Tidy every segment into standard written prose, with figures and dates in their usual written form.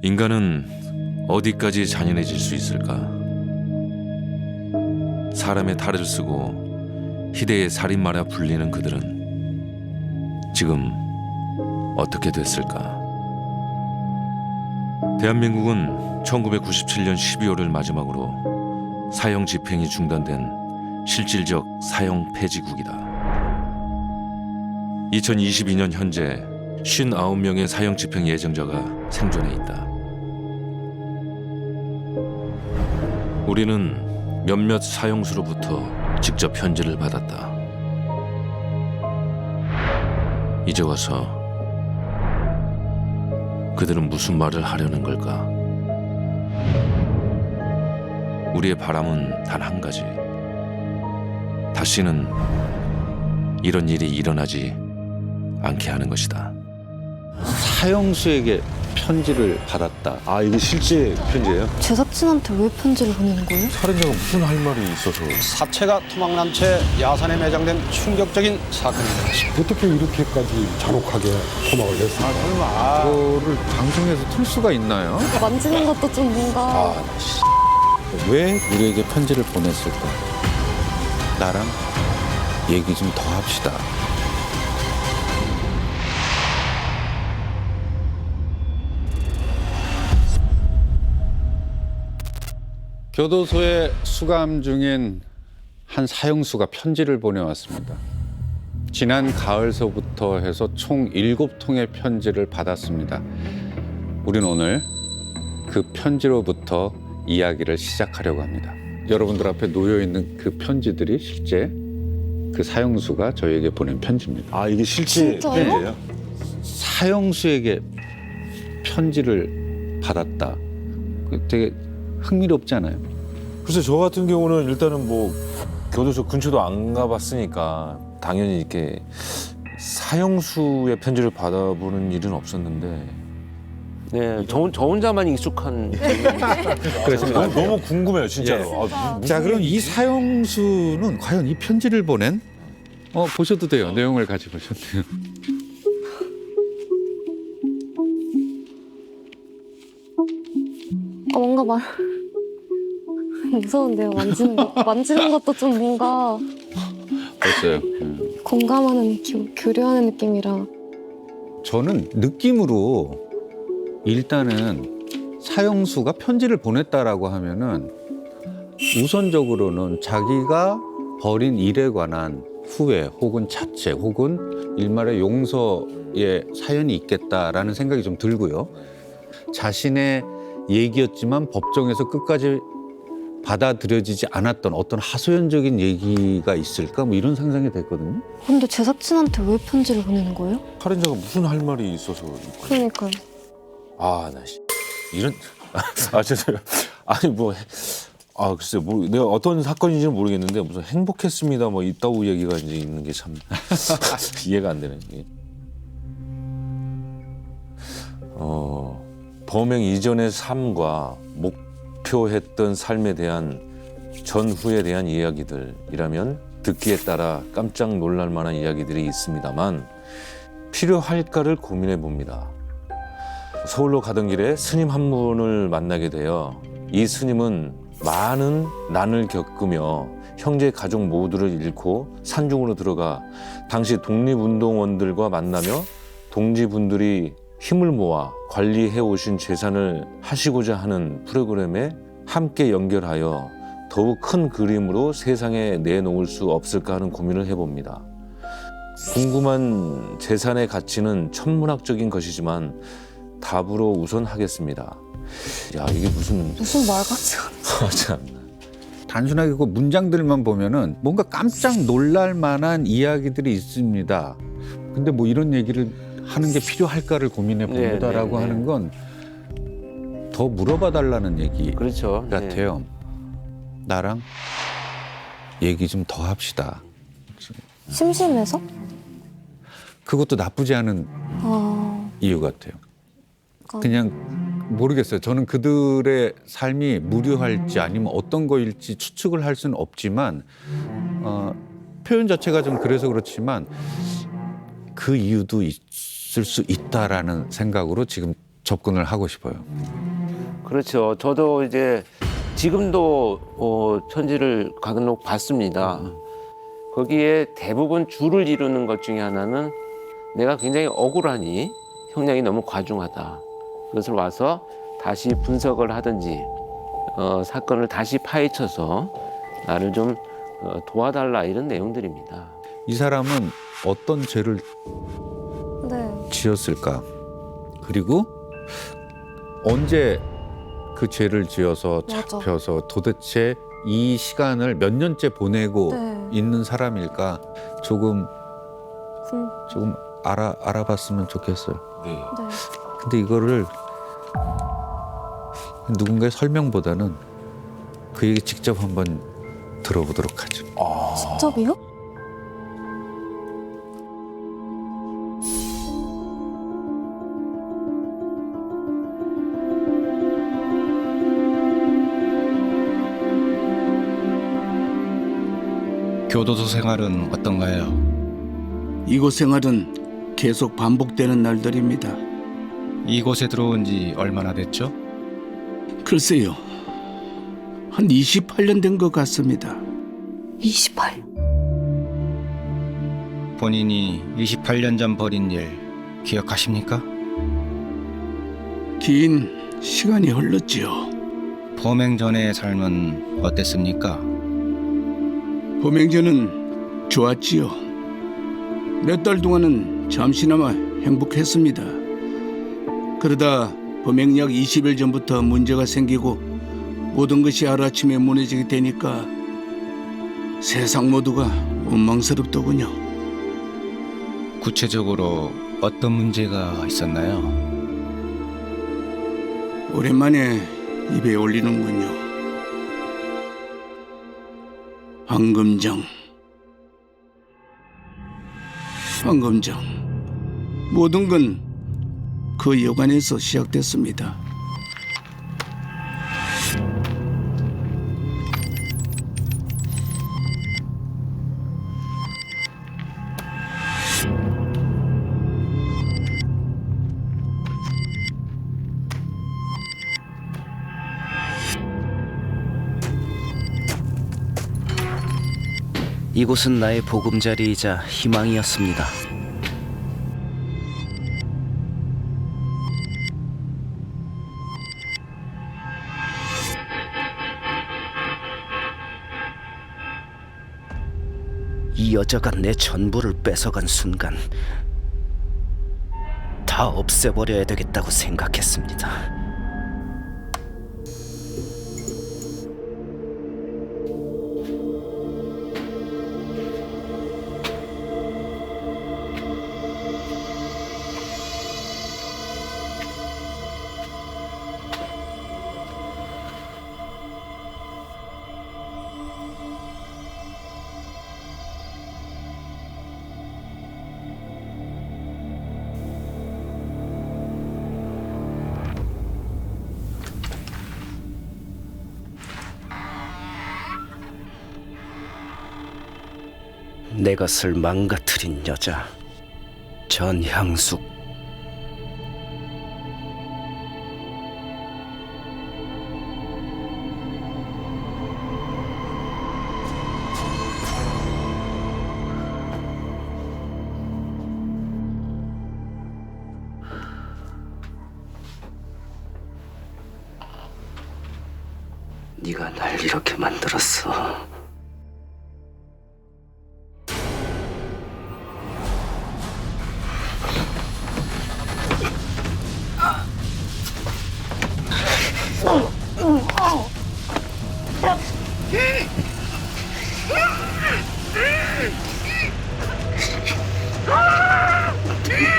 인간은 어디까지 잔인해질 수 있을까? 사람의 탈을 쓰고 희대의 살인마라 불리는 그들은 지금 어떻게 됐을까? 대한민국은 1997년 12월을 마지막으로 사형 집행이 중단된 실질적 사형 폐지국이다. 2022년 현재 59명의 사형 집행 예정자가 생존해 있다. 우리는 몇몇 사형수로부터 직접 편지를 받았다. 이제 와서 그들은 무슨 말을 하려는 걸까? 우리의 바람은 단 한 가지. 다시는 이런 일이 일어나지 않게 하는 것이다. 사형수에게 편지를 받았다. 아, 이게 실제 편지예요? 제작진한테 왜 편지를 보내는 거예요? 살인자가 무슨 할 말이 있어서. 사체가 토막난 채 야산에 매장된 충격적인 사건입니다. 어떻게 이렇게까지 잔혹하게 토막을 했을까? 이거를 방송에서 틀 수가 있나요? 만지는 것도 좀 뭔가 왜 우리에게 편지를 보냈을까? 나랑 얘기 좀 더 합시다. 교도소에 수감 중인 한 사형수가 편지를 보내왔습니다. 지난 가을서부터 해서 총 7통의 편지를 받았습니다. 우린 오늘 그 편지로부터 이야기를 시작하려고 합니다. 여러분들 앞에 놓여 있는 그 편지들이 실제 그 사형수가 저희에게 보낸 편지입니다. 아, 이게 실제 진짜요? 편지예요? 사형수에게 편지를 받았다. 되게 흥미롭잖아요. 글쎄, 저 같은 경우는 일단은 뭐 교도소 근처도 안 가봤으니까 당연히 이렇게 사형수의 편지를 받아보는 일은 없었는데. 네, 저 혼자만 익숙한. 그래서 너무 궁금해요, 진짜로. 예. 무슨 자, 그럼 이 일이 사형수는 과연 이 편지를 보낸? 보셔도 돼요. 내용을 같이 보셔도 돼요. 뭔가 무서운데요. 만지는 것도 좀 뭔가 됐어요. 공감하는 느낌, 교류하는 느낌이라. 저는 느낌으로 일단은 사형수가 편지를 보냈다라고 하면은 우선적으로는 자기가 벌인 일에 관한 후회 혹은 자책 혹은 일말의 용서의 사연이 있겠다라는 생각이 좀 들고요. 자신의 얘기였지만 법정에서 끝까지 받아들여지지 않았던 어떤 하소연적인 얘기가 있을까? 뭐 이런 상상이 됐거든요. 근데 제작진한테 왜 편지를 보내는 거예요? 살인자가 무슨 할 말이 있어서. 그러니까요. 아, 나 이런. 아, 죄송해요. 아니, 뭐. 아, 글쎄, 뭐, 내가 어떤 사건인지는 모르겠는데 무슨 행복했습니다 뭐 있다고 얘기가 이제 있는 게 참 이해가 안 되네. 이게. 범행 이전의 삶과 목표했던 삶에 대한 전후에 대한 이야기들이라면 듣기에 따라 깜짝 놀랄 만한 이야기들이 있습니다만 필요할까를 고민해 봅니다. 서울로 가던 길에 스님 한 분을 만나게 되어 이 스님은 많은 난을 겪으며 형제 가족 모두를 잃고 산중으로 들어가 당시 독립운동원들과 만나며 동지분들이 힘을 모아 관리해 오신 재산을 하시고자 하는 프로그램에 함께 연결하여 더욱 큰 그림으로 세상에 내놓을 수 없을까 하는 고민을 해봅니다. 궁금한 재산의 가치는 천문학적인 것이지만 답으로 우선 하겠습니다. 야, 이게 무슨 말 같지 않아. 참. 단순하게 그 문장들만 보면은 뭔가 깜짝 놀랄 만한 이야기들이 있습니다. 근데 뭐 이런 얘기를 하는 게 필요할까를 고민해 봅니다라고 네. 하는 건 더 물어봐 달라는 얘기 그렇죠. 네. 같아요. 나랑 얘기 좀 더 합시다. 심심해서? 그것도 나쁘지 않은 이유 같아요. 그냥 모르겠어요. 저는 그들의 삶이 무료할지 아니면 어떤 거일지 추측을 할 수는 없지만 표현 자체가 좀 그래서 그렇지만 그 이유도 있을 수 있다라는 생각으로 지금 접근을 하고 싶어요. 그렇죠. 저도 이제 지금도 천지를 간혹 봤습니다. 거기에 대부분 줄을 이루는 것 중에 하나는 내가 굉장히 억울하니 형량이 너무 과중하다. 그것을 와서 다시 분석을 하든지 사건을 다시 파헤쳐서 나를 좀 도와달라 이런 내용들입니다. 이 사람은 어떤 죄를 네. 지었을까? 그리고 언제 그 죄를 지어서 맞아. 잡혀서 도대체 이 시간을 몇 년째 보내고 네. 있는 사람일까? 조금 음, 알아봤으면 좋겠어요. 네. 근데 이거를 누군가의 설명보다는 그에게 직접 한번 들어보도록 하죠. 직접이요? 교도소 생활은 어떤가요? 이곳 생활은 계속 반복되는 날들입니다. 이곳에 들어온 지 얼마나 됐죠? 글쎄요, 한 28년 된 것 같습니다. 28. 본인이 28년 전 벌인 일 기억하십니까? 긴 시간이 흘렀지요. 범행 전의 삶은 어땠습니까? 범행 전은 좋았지요. 몇 달 동안은 잠시나마 행복했습니다. 그러다 범행 약 20일 전부터 문제가 생기고 모든 것이 하루아침에 무너지게 되니까 세상 모두가 원망스럽더군요. 구체적으로 어떤 문제가 있었나요? 오랜만에 입에 올리는군요. 황금정. 모든 건 그 여관에서 시작됐습니다. 이곳은 나의 보금자리이자 희망이었습니다. 이 여자가 내 전부를 뺏어간 순간 다 없애버려야 되겠다고 생각했습니다. 내 것을 망가뜨린 여자 전향숙. 네가 날 이렇게 만들었어.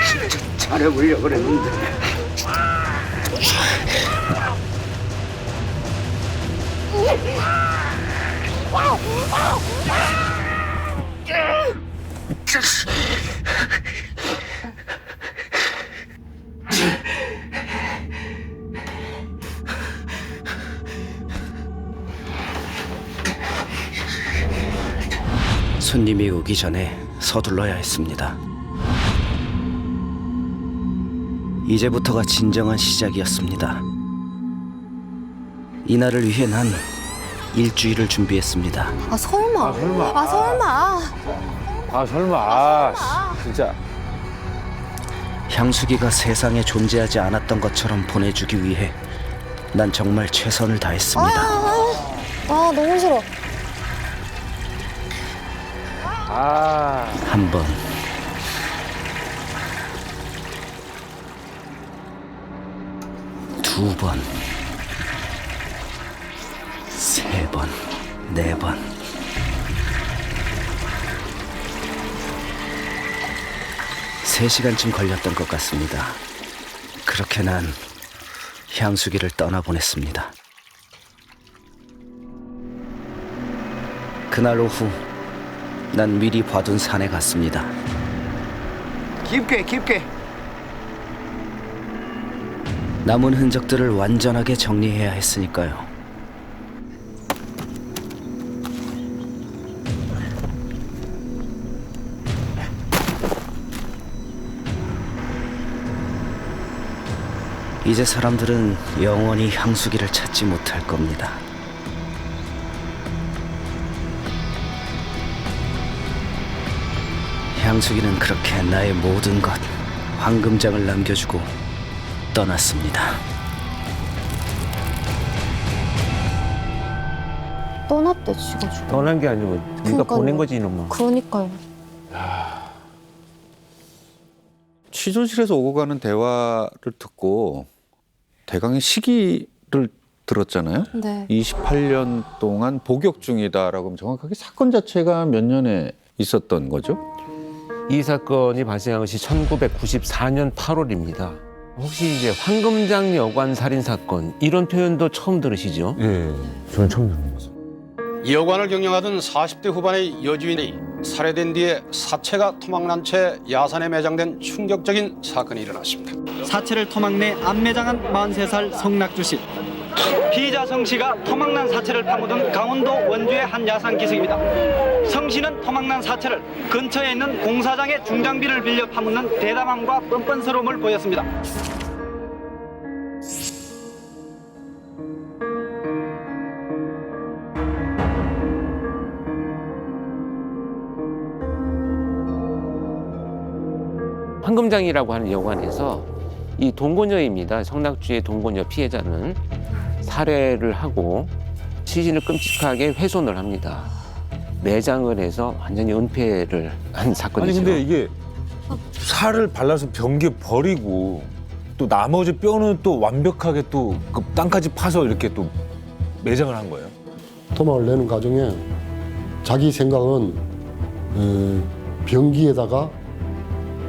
진짜 잘해보려고 그랬는데. 손님이 오기 전에 서둘러야 했습니다. 이제부터가 진정한 시작이었습니다. 이날을 위해 난 일주일을 준비했습니다. 아 설마. 아 설마. 아 설마 진짜 향수기가 세상에 존재하지 않았던 것처럼 보내주기 위해 난 정말 최선을 다했습니다. 아 너무 싫어. 한 번, 두 번, 세 번, 네 번. 세 시간쯤 걸렸던 것 같습니다. 그렇게 난 향수기를 떠나보냈습니다. 그날 오후 난 미리 봐둔 산에 갔습니다. 깊게. 남은 흔적들을 완전하게 정리해야 했으니까요. 이제 사람들은 영원히 향수기를 찾지 못할 겁니다. 향수기는 그렇게 나의 모든 것, 황금장을 남겨주고 떠났습니다. 떠났대 지가. 떠난 게 아니고 네가 그러니까요. 보낸 거지 이놈아. 그러니까요. 취조실에서 오고 가는 대화를 듣고 대강의 시기를 들었잖아요. 네. 28년 동안 복역 중이다라고 하면 정확하게 사건 자체가 몇 년에 있었던 거죠? 이 사건이 발생한 것이 1994년 8월입니다. 혹시 이제 황금장 여관 살인 사건 이런 표현도 처음 들으시죠? 예, 저는 처음 듣는 거죠. 여관을 경영하던 40대 후반의 여주인이 살해된 뒤에 사체가 토막난 채 야산에 매장된 충격적인 사건이 일어났습니다. 사체를 토막내 안매장한 43살 성낙주 씨. 피의자 성 씨가 토막난 사체를 파묻은 강원도 원주의 한 야산 기슭입니다. 성 씨는 토막난 사체를 근처에 있는 공사장의 중장비를 빌려 파묻는 대담함과 뻔뻔스러움을 보였습니다. 황금장이라고 하는 여관에서 이 동거녀입니다. 성낙주의 동거녀 피해자는 살해를 하고 시신을 끔찍하게 훼손을 합니다. 매장을 해서 완전히 은폐를 한 사건이죠. 아니 근데 이게 살을 발라서 변기에 버리고 또 나머지 뼈는 또 완벽하게 또 그 땅까지 파서 이렇게 또 매장을 한 거예요. 토막을 내는 과정에 자기 생각은 변기에다가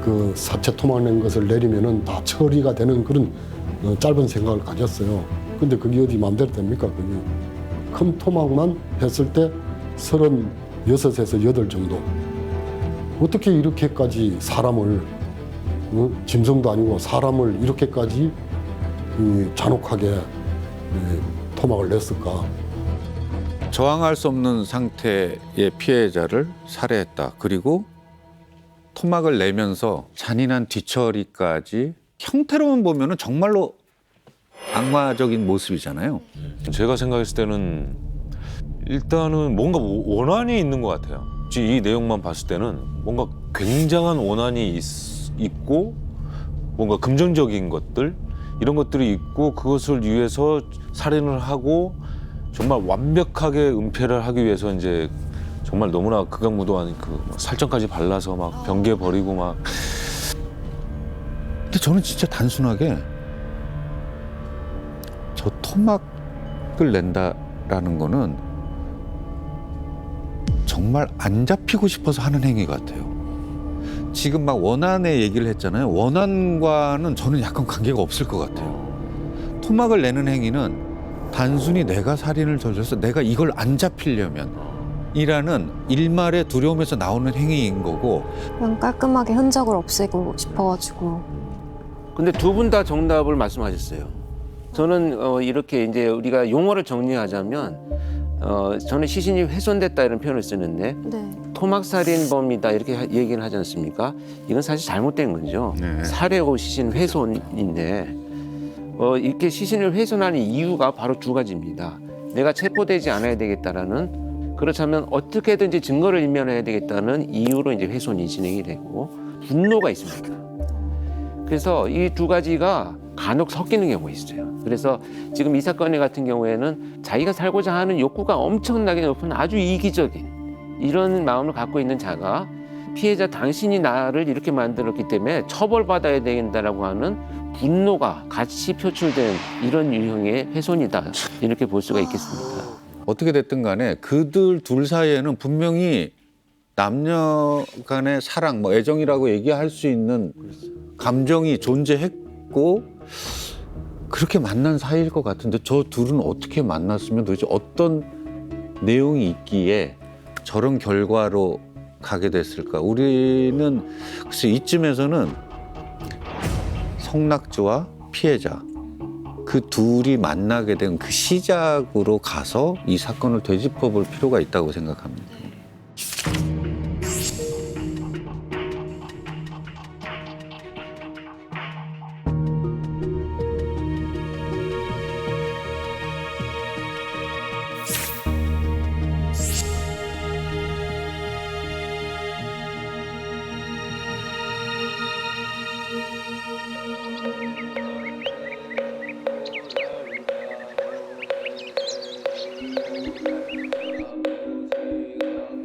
그 사체 토막 낸 것을 내리면은 다 처리가 되는 그런 짧은 생각을 가졌어요. 근데 그게 어디 마음대로 됩니까? 그게 큰 토막만 했을 때 36에서 8 정도. 어떻게 이렇게까지 사람을 짐승도 아니고 사람을 이렇게까지 잔혹하게 토막을 냈을까? 저항할 수 없는 상태의 피해자를 살해했다. 그리고 토막을 내면서 잔인한 뒤처리까지 형태로만 보면은 정말로 악마적인 모습이잖아요. 제가 생각했을 때는 일단은 뭔가 원한이 있는 것 같아요. 이 내용만 봤을 때는 뭔가 굉장한 원한이 있고 뭔가 금전적인 것들 이런 것들이 있고 그것을 위해서 살인을 하고 정말 완벽하게 은폐를 하기 위해서 이제 정말 너무나 극악무도한 그 살점까지 발라서 막 변기에 버리고 막. 근데 저는 진짜 단순하게 저 토막을 낸다라는 거는 정말 안 잡히고 싶어서 하는 행위 같아요. 지금 막 원한의 얘기를 했잖아요. 원한과는 저는 약간 관계가 없을 것 같아요. 토막을 내는 행위는 단순히 내가 살인을 저질러서 내가 이걸 안 잡히려면 이라는 일말의 두려움에서 나오는 행위인 거고 그냥 깔끔하게 흔적을 없애고 싶어가지고. 근데 두 분 다 정답을 말씀하셨어요. 저는 이렇게 이제 우리가 용어를 정리하자면 저는 시신이 훼손됐다 이런 표현을 쓰는데 네. 토막살인범이다 이렇게 얘기를 하지 않습니까? 이건 사실 잘못된 거죠. 네. 살해고 시신 훼손인데 이렇게 시신을 훼손하는 이유가 바로 두 가지입니다. 내가 체포되지 않아야 되겠다라는, 그렇다면 어떻게든지 증거를 인멸해야 되겠다는 이유로 이제 훼손이 진행이 되고, 분노가 있습니다. 그래서 이 두 가지가 간혹 섞이는 경우가 있어요. 그래서 지금 이 사건 같은 경우에는 자기가 살고자 하는 욕구가 엄청나게 높은 아주 이기적인 이런 마음을 갖고 있는 자가 피해자 당신이 나를 이렇게 만들었기 때문에 처벌받아야 된다라고 하는 분노가 같이 표출된 이런 유형의 훼손이다, 이렇게 볼 수가 있겠습니다. 어떻게 됐든 간에 그들 둘 사이에는 분명히 남녀 간의 사랑, 뭐 애정이라고 얘기할 수 있는 감정이 존재했고 그렇게 만난 사이일 것 같은데, 저 둘은 어떻게 만났으면 도대체 어떤 내용이 있기에 저런 결과로 가게 됐을까? 우리는 글쎄 이쯤에서는 성낙주와 피해자 그 둘이 만나게 된 그 시작으로 가서 이 사건을 되짚어 볼 필요가 있다고 생각합니다.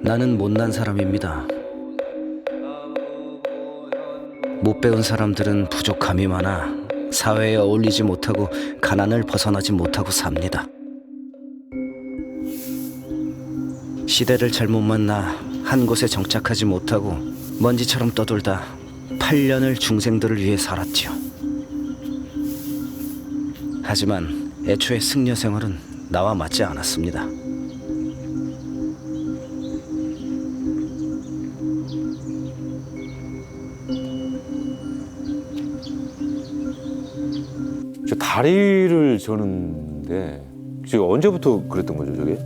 나는 못난 사람입니다. 못 배운 사람들은 부족함이 많아 사회에 어울리지 못하고 가난을 벗어나지 못하고 삽니다. 시대를 잘못 만나 한 곳에 정착하지 못하고 먼지처럼 떠돌다 8년을 중생들을 위해 살았지요. 하지만 애초에 승려 생활은 나와 맞지 않았습니다. 저 다리를 저는데 지금 언제부터 그랬던 거죠, 저게?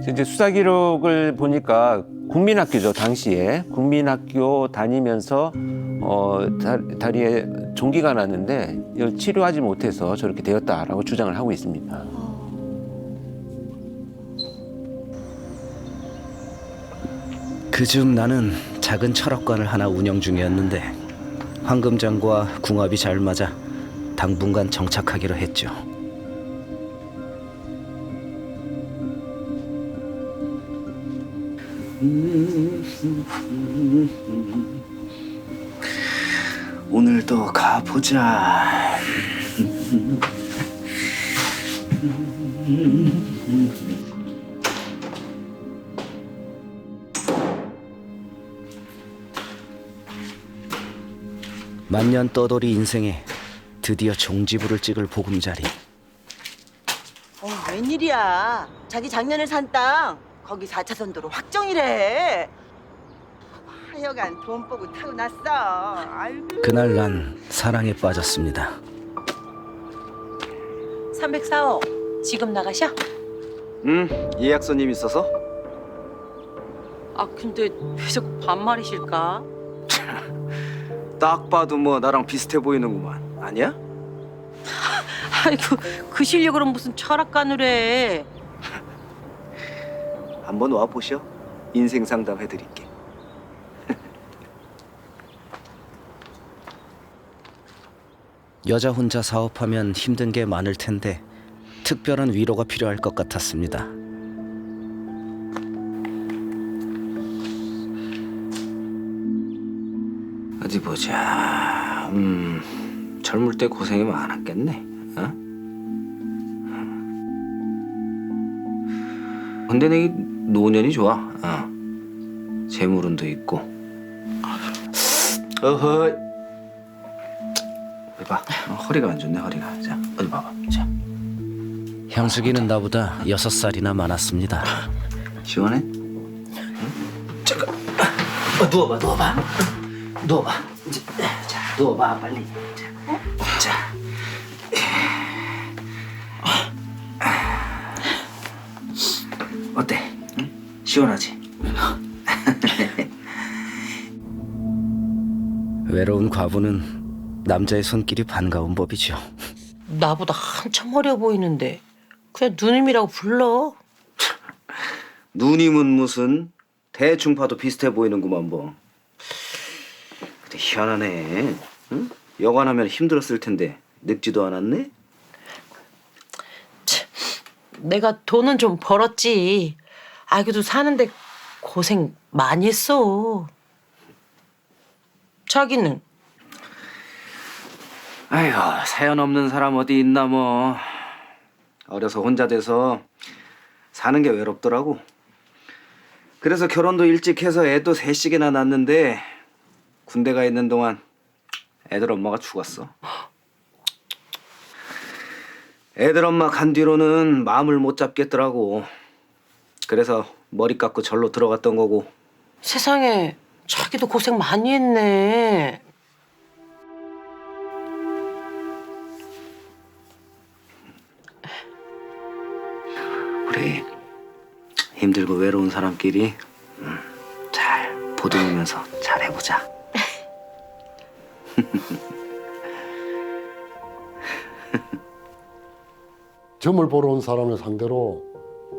이제 수사 기록을 보니까 국민학교죠. 당시에 국민학교 다니면서 다리에 종기가 났는데 이걸 치료하지 못해서 저렇게 되었다라고 주장을 하고 있습니다. 그중 나는 작은 철학관을 하나 운영 중이었는데 황금장과 궁합이 잘 맞아 당분간 정착하기로 했죠. 오늘도 가보자. 만년 떠돌이 인생에 드디어 종지부를 찍을 보금자리. 웬일이야. 자기 작년에 산 땅 거기 4차선 도로 확정이래. 하여간 돈 보고 타고 났어. 아이고. 그날 난 사랑에 빠졌습니다. 304호 지금 나가셔? 예약 손님 있어서? 아 근데 왜 자꾸 반말이실까? 딱 봐도 뭐 나랑 비슷해 보이는구만. 아니야? 아이고 그 실력으로 무슨 철학관을 해. 한번 와 보셔. 인생 상담 해드릴게. 여자 혼자 사업하면 힘든 게 많을 텐데 특별한 위로가 필요할 것 같았습니다. 어디 보자. 젊을 때 고생이 많았겠네. 어? 근데 내 노년이 좋아. 재물운도 있고. 어허. 어디 봐. 허리가 안 좋네, 허리가. 자, 어디 봐봐. 자. 향수기는 나보다 6살이나 많았습니다. 시원해? 응? 잠깐. 누워봐. 누워봐. 이제, 자, 누워봐, 빨리. 자. 어때? 응? 시원하지? 외로운 과부는 남자의 손길이 반가운 법이죠. 나보다 한참 어려 보이는데 그냥 누님이라고 불러. 누님은 무슨 대충 봐도 비슷해 보이는구만 뭐. 근데 희한하네. 응? 여관하면 힘들었을 텐데 늙지도 않았네? 내가 돈은 좀 벌었지. 그래도 사는데 고생 많이 했어. 자기는? 아휴, 사연 없는 사람 어디 있나 뭐. 어려서 혼자 돼서 사는 게 외롭더라고. 그래서 결혼도 일찍 해서 애도 셋씩이나 낳았는데 군대 가 있는 동안 애들 엄마가 죽었어. 애들 엄마 간 뒤로는 마음을 못 잡겠더라고. 그래서 머리 깎고 절로 들어갔던 거고. 세상에, 자기도 고생 많이 했네. 우리 힘들고 외로운 사람끼리 잘 보듬으면서 잘 해보자. 점을 보러 온 사람을 상대로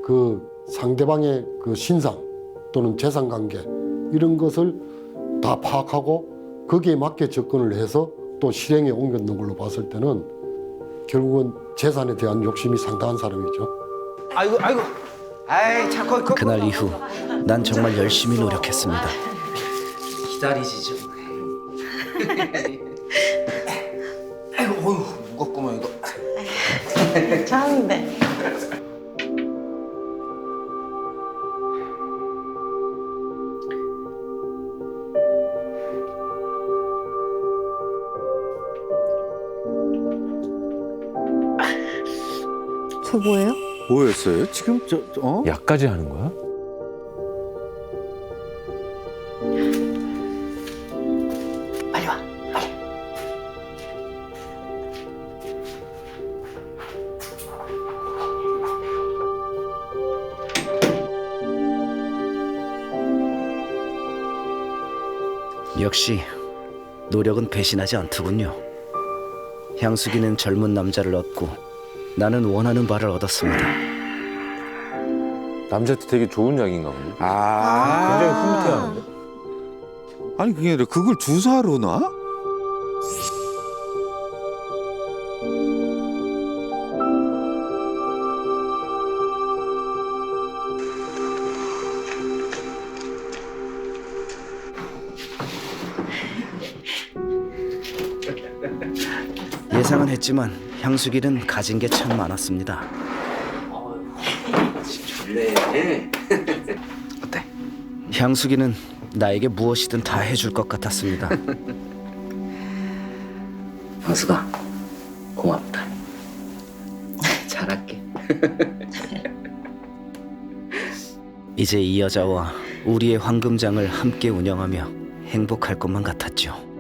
그 상대방의 그 신상 또는 재산 관계 이런 것을 다 파악하고 거기에 맞게 접근을 해서 또 실행에 옮겼는 걸로 봤을 때는 결국은 재산에 대한 욕심이 상당한 사람이죠. 아이고. 아이, 자꾸 그날 이후 난 정말 열심히 노력했습니다. 기다리지 좀. 아이고, 어휴, 무겁구만 이거. 괜찮은데. 저 뭐예요? 뭐였어요? 지금 약까지 하는 거야? 빨리 와. 빨리. 역시 노력은 배신하지 않더군요. 향수기는 젊은 남자를 얻고 나는 원하는 바를 얻었습니다. 남자한테 되게 좋은 약인가 보네. 굉장히 흐뭇해하는데. 아니 그게 아니라 그걸 주사로 놔? 예상은 했지만 향수기는 가진 게 참 많았습니다. 좋네. 어때? 향수기는 나에게 무엇이든 다 해줄 것 같았습니다. 향수가 고맙다. 잘할게. 이제 이 여자와 우리의 황금장을 함께 운영하며 행복할 것만 같았죠.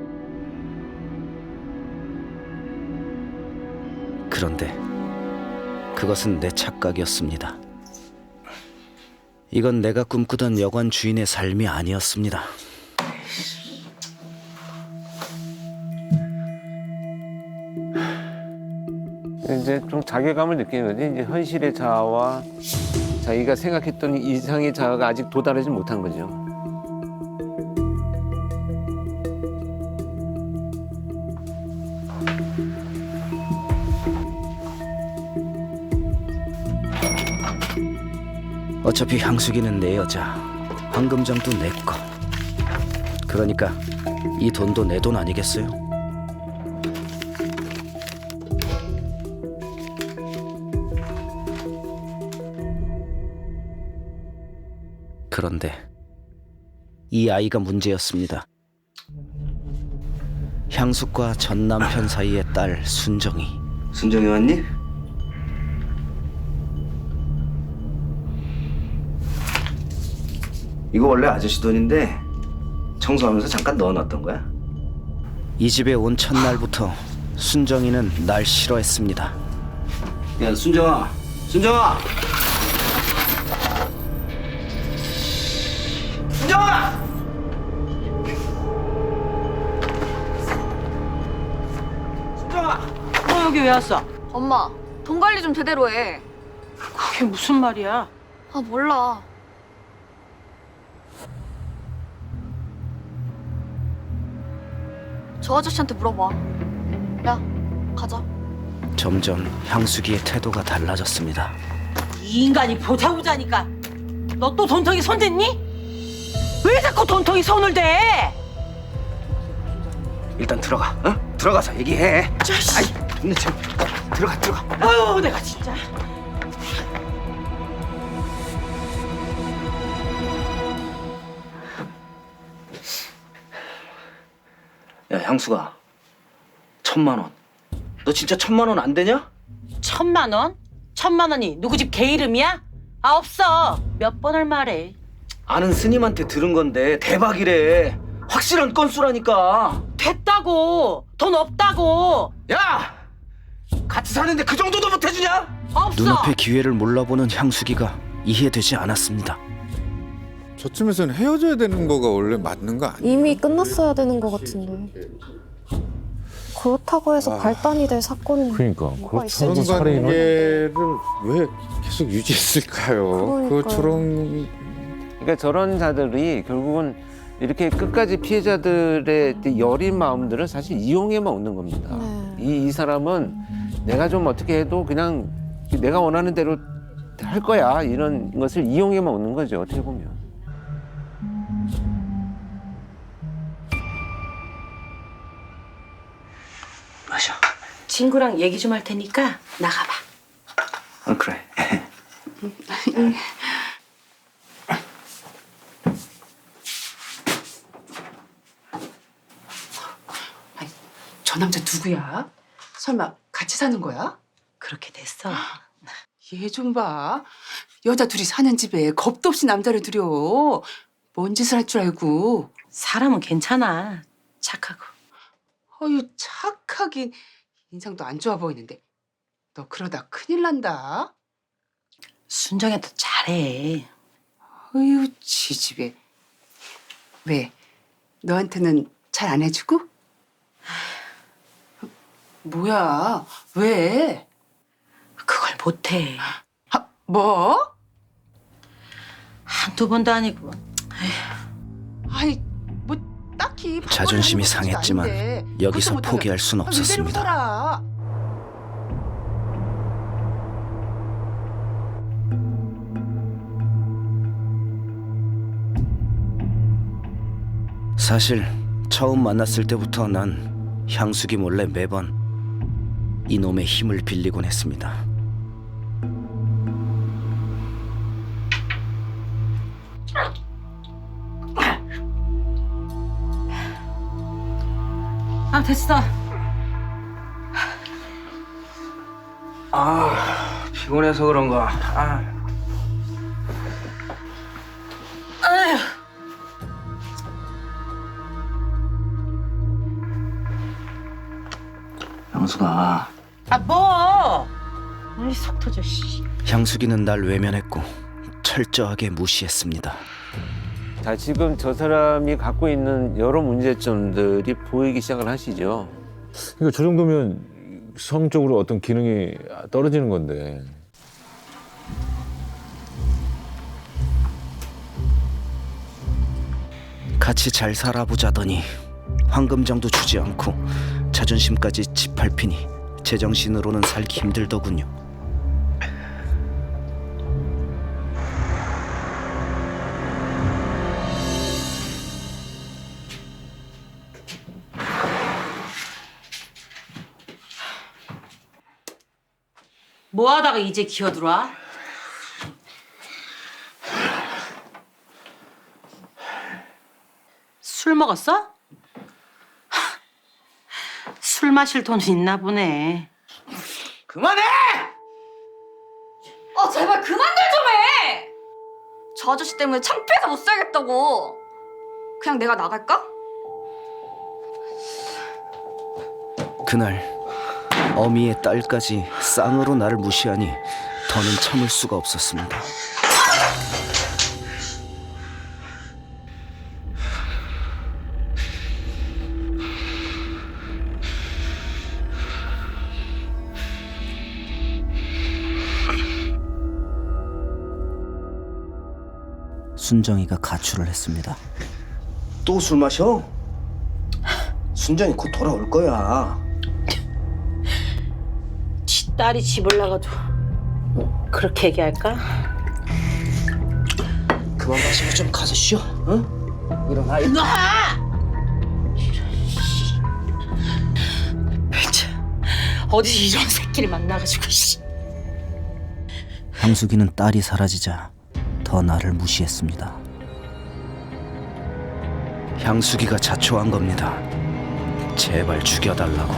그런데 그것은 내 착각이었습니다. 이건 내가 꿈꾸던 여관 주인의 삶이 아니었습니다. 이제 좀 자괴감을 느끼는 거지. 이제 현실의 자아와 자기가 생각했던 이상의 자아가 아직 도달하지 못한 거죠. 어차피 향수기는 내 여자, 황금장도 내 거. 그러니까 이 돈도 내 돈 아니겠어요? 그런데 이 아이가 문제였습니다. 향숙과 전 남편 사이의 딸 순정이. 순정이 왔니? 이거 원래 아저씨 돈인데 청소하면서 잠깐 넣어놨던 거야. 이 집에 온 첫날부터 순정이는 날 싫어했습니다. 야, 순정아. 왜 왔어? 엄마, 돈 관리 좀 제대로 해. 그게 무슨 말이야? 아, 몰라. 저 아저씨한테 물어봐. 야, 가자. 점점 향수기의 태도가 달라졌습니다. 이 인간이 보자보자니까. 너 또 돈통이 손댔니? 왜 자꾸 돈통이 손을 대? 일단 들어가. 어? 들어가서 얘기해. 자식. 아이, 근데 참 들어가. 아유, 내가 진짜. 야, 향수가 1,000만 원. 너 진짜 1,000만 원 안 되냐? 1,000만 원? 1,000만 원이 누구 집 개 이름이야? 아, 없어. 몇 번을 말해. 아는 스님한테 들은 건데 대박이래. 확실한 건수라니까. 됐다고. 돈 없다고. 야! 같이 사는데 그 정도도 못 해주냐? 없어. 눈앞의 기회를 몰라보는 향수기가 이해되지 않았습니다. 저쯤에서는 헤어져야 되는 거가 원래 맞는 거 아니에요? 이미 끝났어야 되는 것 같은데. 그렇다고 해서 발단이 될 사건은 그러니까 뭐가 저런 있을지. 관계를 왜 계속 유지했을까요? 그처럼 그러니까 저런 자들이 결국은 이렇게 끝까지 피해자들의 여린 마음들을 사실 이용해만 오는 겁니다. 네. 이 사람은 내가 좀 어떻게 해도 그냥 내가 원하는 대로 할 거야 이런 것을 이용해만 오는 거죠. 어떻게 보면. 마셔. 친구랑 얘기 좀 할 테니까 나가봐. 그래. 저 남자 누구야? 설마 같이 사는 거야? 그렇게 됐어. 얘 좀 봐. 여자 둘이 사는 집에 겁도 없이 남자를 들여. 뭔 짓을 할 줄 알고. 사람은 괜찮아. 착하고. 어휴, 착하긴. 인상도 안 좋아 보이는데. 너 그러다 큰일 난다. 순정이도 잘해. 어휴, 지집애. 왜? 너한테는 잘 안 해주고? 뭐야? 왜? 그걸 못해. 뭐? 한두 번도 아니고. 아이, 뭐 딱히 자존심이 바꿔야 하는 것도 상했지만 아닌데. 여기서 그것도 못하면 포기할 순 이대로 없었습니다. 살아. 사실 처음 만났을 때부터 난 향수기 몰래 매번 이놈의 힘을 빌리곤 했습니다. 아, 됐어. 피곤해서 그런가. 아휴. 향수가 아, 뭐? 아이, 속 터져, 씨. 향수기는 날 외면했고 철저하게 무시했습니다. 자, 지금 저 사람이 갖고 있는 여러 문제점들이 보이기 시작을 하시죠. 그러니까 저 정도면 성적으로 어떤 기능이 떨어지는 건데. 같이 잘 살아보자더니 황금장도 주지 않고 자존심까지 짓밟히니 제정신으로는 살기 힘들더군요. 뭐 하다가 이제 기어들어와? 술 먹었어? 술 마실 돈 있나 보네. 그만해! 제발 그만들 좀 해! 저 아저씨 때문에 창피해서 못 살겠다고. 그냥 내가 나갈까? 그날 어미의 딸까지 쌍으로 나를 무시하니 더는 참을 수가 없었습니다. 순정이가 가출을 했습니다. 또 술 마셔? 순정이 곧 돌아올 거야. 지 딸이 집을 나가도 그렇게 얘기할까? 그만 마시고 좀 가서 쉬어. 응? 일어나. 어디서 이런 새끼를 만나가지고. 향수기는 딸이 사라지자 더 나를 무시했습니다. 향수기가 자초한 겁니다. 제발 죽여달라고.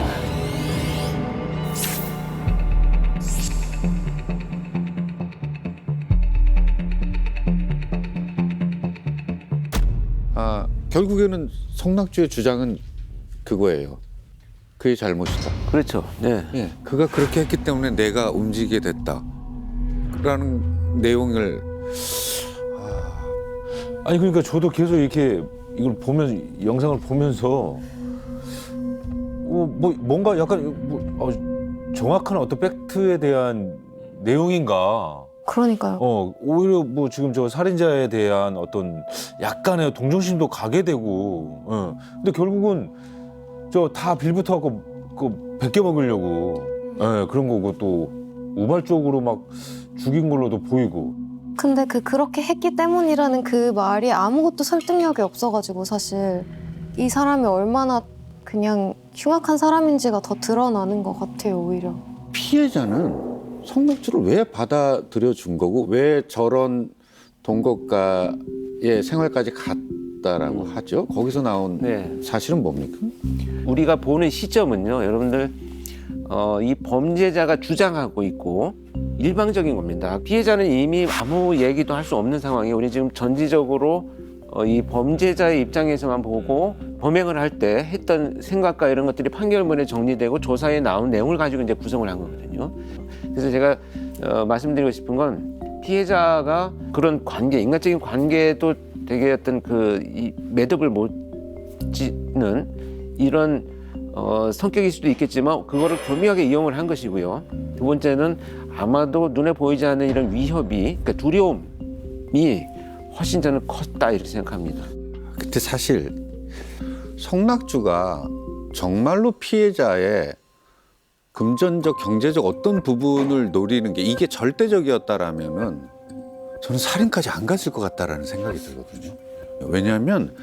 결국에는 성낙주의 주장은 그거예요. 그의 잘못이다. 그렇죠. 네. 예, 그가 그렇게 했기 때문에 내가 움직이게 됐다. 라는 내용을 아니 그러니까 저도 계속 이렇게 이걸 보면 영상을 보면서 뭐 뭔가 약간 정확한 어떤 팩트에 대한 내용인가. 그러니까요. 오히려 뭐 지금 저 살인자에 대한 어떤 약간의 동정심도 가게 되고. 근데 결국은 저 다 빌부터 갖고 그 베껴 먹으려고 그런 거고 또 우발적으로 막 죽인 걸로도 보이고. 근데 그렇게 했기 때문이라는 그 말이 아무것도 설득력이 없어가지고 사실 이 사람이 얼마나 그냥 흉악한 사람인지가 더 드러나는 것 같아요, 오히려. 피해자는 성낙주를 왜 받아들여 준 거고 왜 저런 동거가의 생활까지 갔다라고 하죠? 거기서 나온 사실은 뭡니까? 우리가 보는 시점은요, 여러분들 이 범죄자가 주장하고 있고 일방적인 겁니다. 피해자는 이미 아무 얘기도 할 수 없는 상황이에요. 우리 지금 전지적으로 이 범죄자의 입장에서만 보고 범행을 할 때 했던 생각과 이런 것들이 판결문에 정리되고 조사에 나온 내용을 가지고 이제 구성을 한 거거든요. 그래서 제가 말씀드리고 싶은 건 피해자가 그런 관계, 인간적인 관계도 되게 어떤 이 매듭을 못 짓는 이런 성격일 수도 있겠지만 그거를 교묘하게 이용을 한 것이고요. 두 번째는 아마도 눈에 보이지 않는 이런 위협이, 그러니까 두려움이 훨씬 저는 컸다 이렇게 생각합니다. 근데 사실 성낙주가 정말로 피해자의 금전적, 경제적 어떤 부분을 노리는 게 이게 절대적이었다라면은 저는 살인까지 안 갔을 것 같다라는 생각이 들거든요. 왜냐하면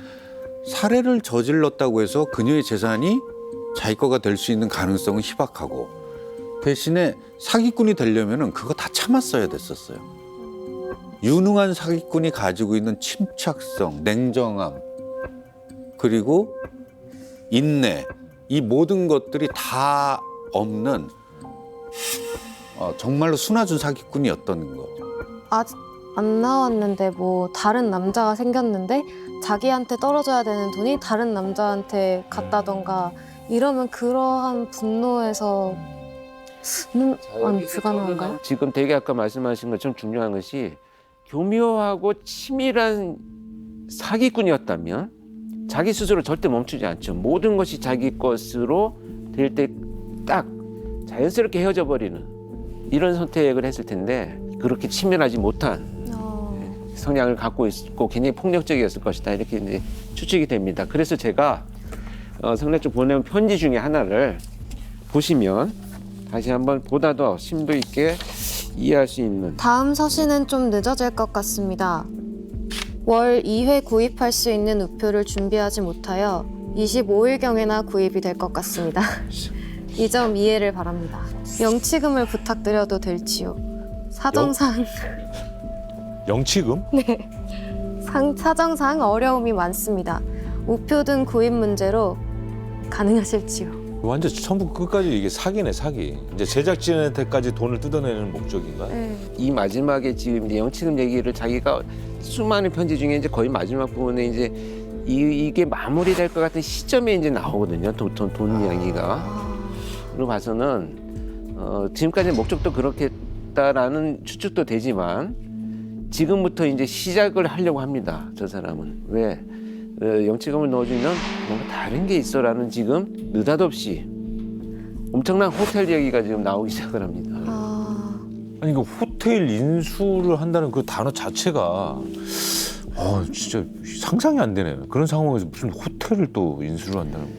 살해를 저질렀다고 해서 그녀의 재산이 자기 거가 될 수 있는 가능성은 희박하고 대신에 사기꾼이 되려면은 그거 다 참았어야 됐었어요. 유능한 사기꾼이 가지고 있는 침착성, 냉정함, 그리고 인내, 이 모든 것들이 다 없는 정말로 순화준 사기꾼이었던 거죠. 아직 안 나왔는데 뭐 다른 남자가 생겼는데 자기한테 떨어져야 되는 돈이 다른 남자한테 갔다던가 이러면 그러한 분노에서는 불가능한가요? 지금 되게 아까 말씀하신 것처럼 중요한 것이 교묘하고 치밀한 사기꾼이었다면 자기 스스로 절대 멈추지 않죠. 모든 것이 자기 것으로 될 때 딱 자연스럽게 헤어져 버리는 이런 선택을 했을 텐데 그렇게 치밀하지 못한 성향을 갖고 있고 굉장히 폭력적이었을 것이다 이렇게 이제 추측이 됩니다. 그래서 제가 성낙주 보내온 편지 중에 하나를 보시면 다시 한번 보다 더 심도 있게 이해할 수 있는. 다음 서신은 좀 늦어질 것 같습니다. 월 2회 구입할 수 있는 우표를 준비하지 못하여 25일경에나 구입이 될 것 같습니다. 이 점 이해를 바랍니다. 영치금을 부탁드려도 될지요? 사정상... 영치금? 네. 사정상 어려움이 많습니다. 우표 등 구입 문제로 가능하실지요? 완전 처음부터 끝까지 이게 사기네, 사기. 이제 제작진한테까지 돈을 뜯어내는 목적인가? 이 마지막에 지금 이제 영치금 얘기를 자기가 수많은 편지 중에 이제 거의 마지막 부분에 이제 이게 마무리될 것 같은 시점에 이제 나오거든요. 돈 이야기가. 그리고 봐서는 지금까지 목적도 그렇겠다라는 추측도 되지만 지금부터 이제 시작을 하려고 합니다. 저 사람은. 왜? 영치금을 넣어주면 뭔가 다른 게 있어라는 지금 느닷없이 엄청난 호텔 얘기가 지금 나오기 시작을 합니다. 아니 그 호텔 인수를 한다는 그 단어 자체가 진짜 상상이 안 되네요. 그런 상황에서 무슨 호텔을 또 인수를 한다는 거.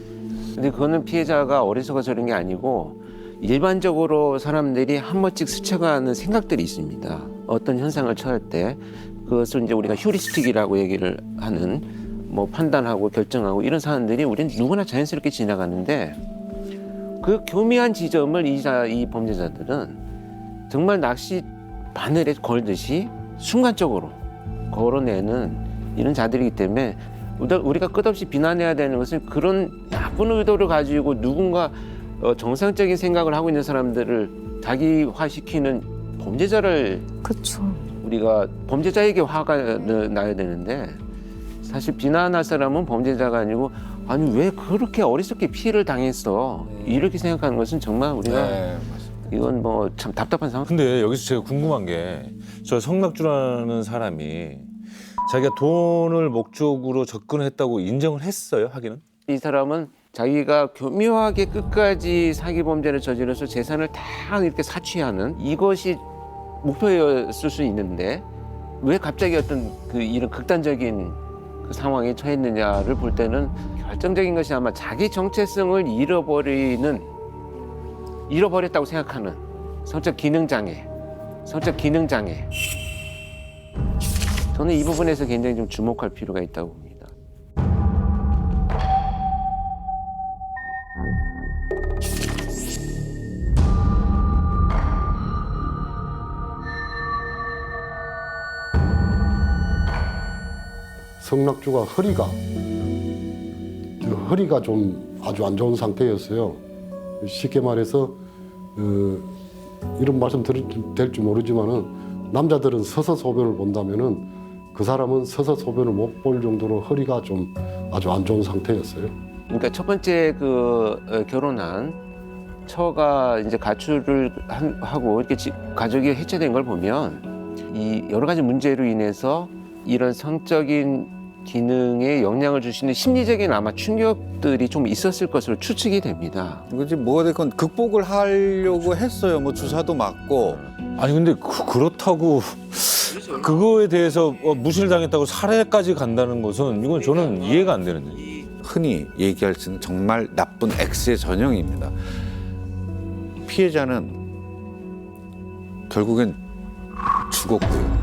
근데 그거는 피해자가 어리석어서 그런 게 아니고 일반적으로 사람들이 한 번씩 스쳐가는 생각들이 있습니다. 어떤 현상을 처할 때 그것을 이제 우리가 휴리스틱이라고 얘기를 하는 뭐 판단하고 결정하고 이런 사람들이 우리는 누구나 자연스럽게 지나가는데 그 교묘한 지점을 이 범죄자들은 정말 낚시 바늘에 걸듯이 순간적으로 걸어내는 이런 자들이기 때문에 우리가 끝없이 비난해야 되는 것은 그런 나쁜 의도를 가지고 누군가 정상적인 생각을 하고 있는 사람들을 자기화시키는 범죄자를 그렇죠. 우리가 범죄자에게 화가 나야 되는데 사실 비난할 사람은 범죄자가 아니고 아니 왜 그렇게 어리석게 피해를 당했어 이렇게 생각하는 것은 정말 우리가 이건 뭐 참 답답한 상황. 근데 여기서 제가 궁금한 게 저 성낙주라는 사람이 자기가 돈을 목적으로 접근했다고 인정을 했어요, 하기는? 이 사람은 자기가 교묘하게 끝까지 사기 범죄를 저질러서 재산을 다 이렇게 사취하는 이것이 목표였을 수 있는데 왜 갑자기 어떤 그 이런 극단적인 그 상황에 처했느냐를 볼 때는 결정적인 것이 아마 자기 정체성을 잃어버렸다고 생각하는 성적 기능 장애. 저는 이 부분에서 굉장히 좀 주목할 필요가 있다고 봅니다. 성낙주가 허리가 좀 아주 안 좋은 상태였어요. 쉽게 말해서 이런 말씀 될지 모르지만은 남자들은 서서 소변을 본다면은 그 사람은 서서 소변을 못 볼 정도로 허리가 좀 아주 안 좋은 상태였어요. 그러니까 첫 번째 결혼한 처가 이제 가출을 하고 이렇게 가족이 해체된 걸 보면 이 여러 가지 문제로 인해서 이런 성적인 기능에 영향을 주시는 심리적인 아마 충격들이 좀 있었을 것으로 추측이 됩니다. 그지 뭐가 됐건 극복을 하려고 했어요. 뭐 주사도 맞고. 아니 근데 그렇다고 그거에 대해서 무시를 당했다고 살해까지 간다는 것은 이건 저는 이해가 안 되는데. 흔히 얘기할 수 있는 정말 나쁜 X의 전형입니다. 피해자는 결국엔 죽었고요.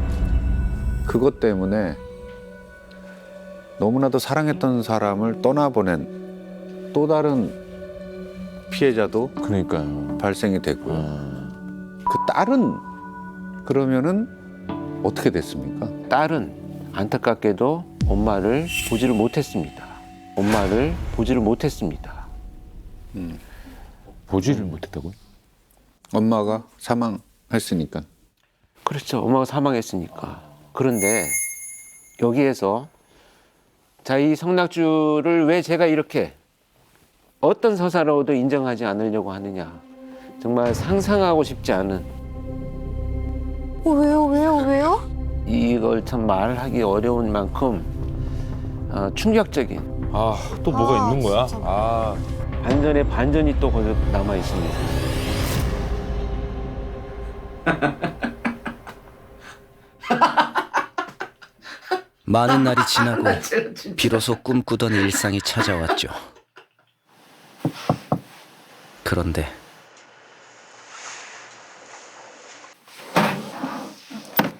그것 때문에 너무나도 사랑했던 사람을 떠나보낸 또 다른 피해자도 그러니까요. 발생이 됐고요. 그 딸은 그러면은 어떻게 됐습니까? 딸은 안타깝게도 엄마를 보지를 못했습니다. 보지를 못했다고요? 엄마가 사망했으니까. 그렇죠. 엄마가 사망했으니까. 그런데 여기에서 자, 이 성낙주를 왜 제가 이렇게 어떤 서사로도 인정하지 않으려고 하느냐. 정말 상상하고 싶지 않은. 왜요? 이걸 참 말하기 어려운 만큼 충격적인. 또 뭐가 있는 거야? 반전에 반전이 또 거기서 남아 있습니다. 많은 날이 지나고 비로소 꿈꾸던 일상이 찾아왔죠. 그런데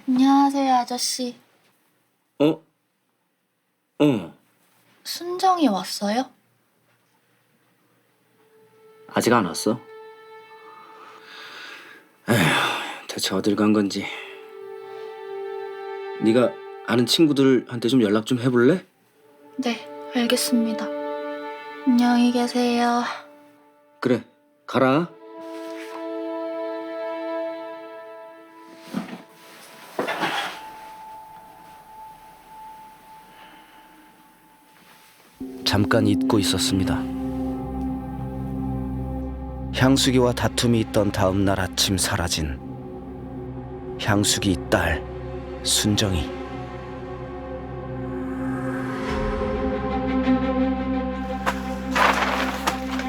안녕하세요, 아저씨. 응. 순정이 왔어요? 아직 안 왔어? 에휴, 대체 어딜 간 건지. 네가 아는 친구들한테 좀 연락 좀 해볼래? 네, 알겠습니다. 안녕히 계세요. 그래, 가라. 잠깐 잊고 있었습니다. 향수기와 다툼이 있던 다음 날 아침 사라진 향수기 딸 순정이.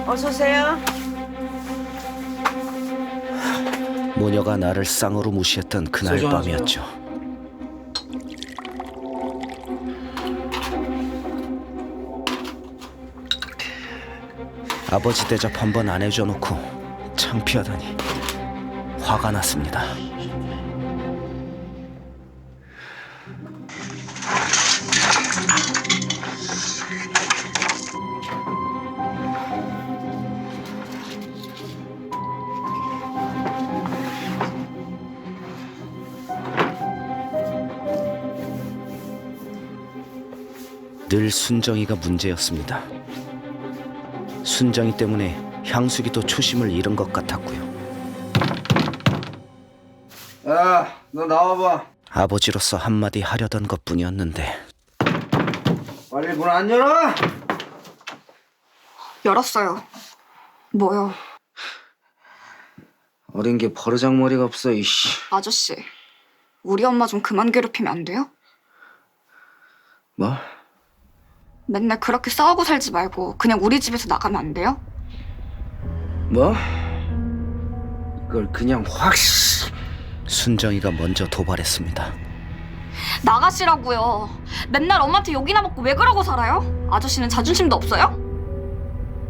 어서 오세요. 모녀가 나를 쌍으로 무시했던 그날 소주 하나 밤이었죠. 아버지 대접 한 번 안 해줘 놓고 창피하다니 화가 났습니다. 늘 순정이가 문제였습니다. 순정이 때문에 향수기도 초심을 잃은 것 같았고요. 야, 너 나와봐. 아버지로서 한마디 하려던 것뿐이었는데. 빨리 문 안 열어! 열었어요. 뭐요? 어린 게 버르장머리가 없어, 이씨. 아저씨, 우리 엄마 좀 그만 괴롭히면 안 돼요? 뭐? 맨날 그렇게 싸우고 살지 말고 그냥 우리 집에서 나가면 안 돼요? 뭐? 이걸 그냥 확... 순정이가 먼저 도발했습니다. 나가시라고요. 맨날 엄마한테 욕이나 먹고 왜 그러고 살아요? 아저씨는 자존심도 없어요?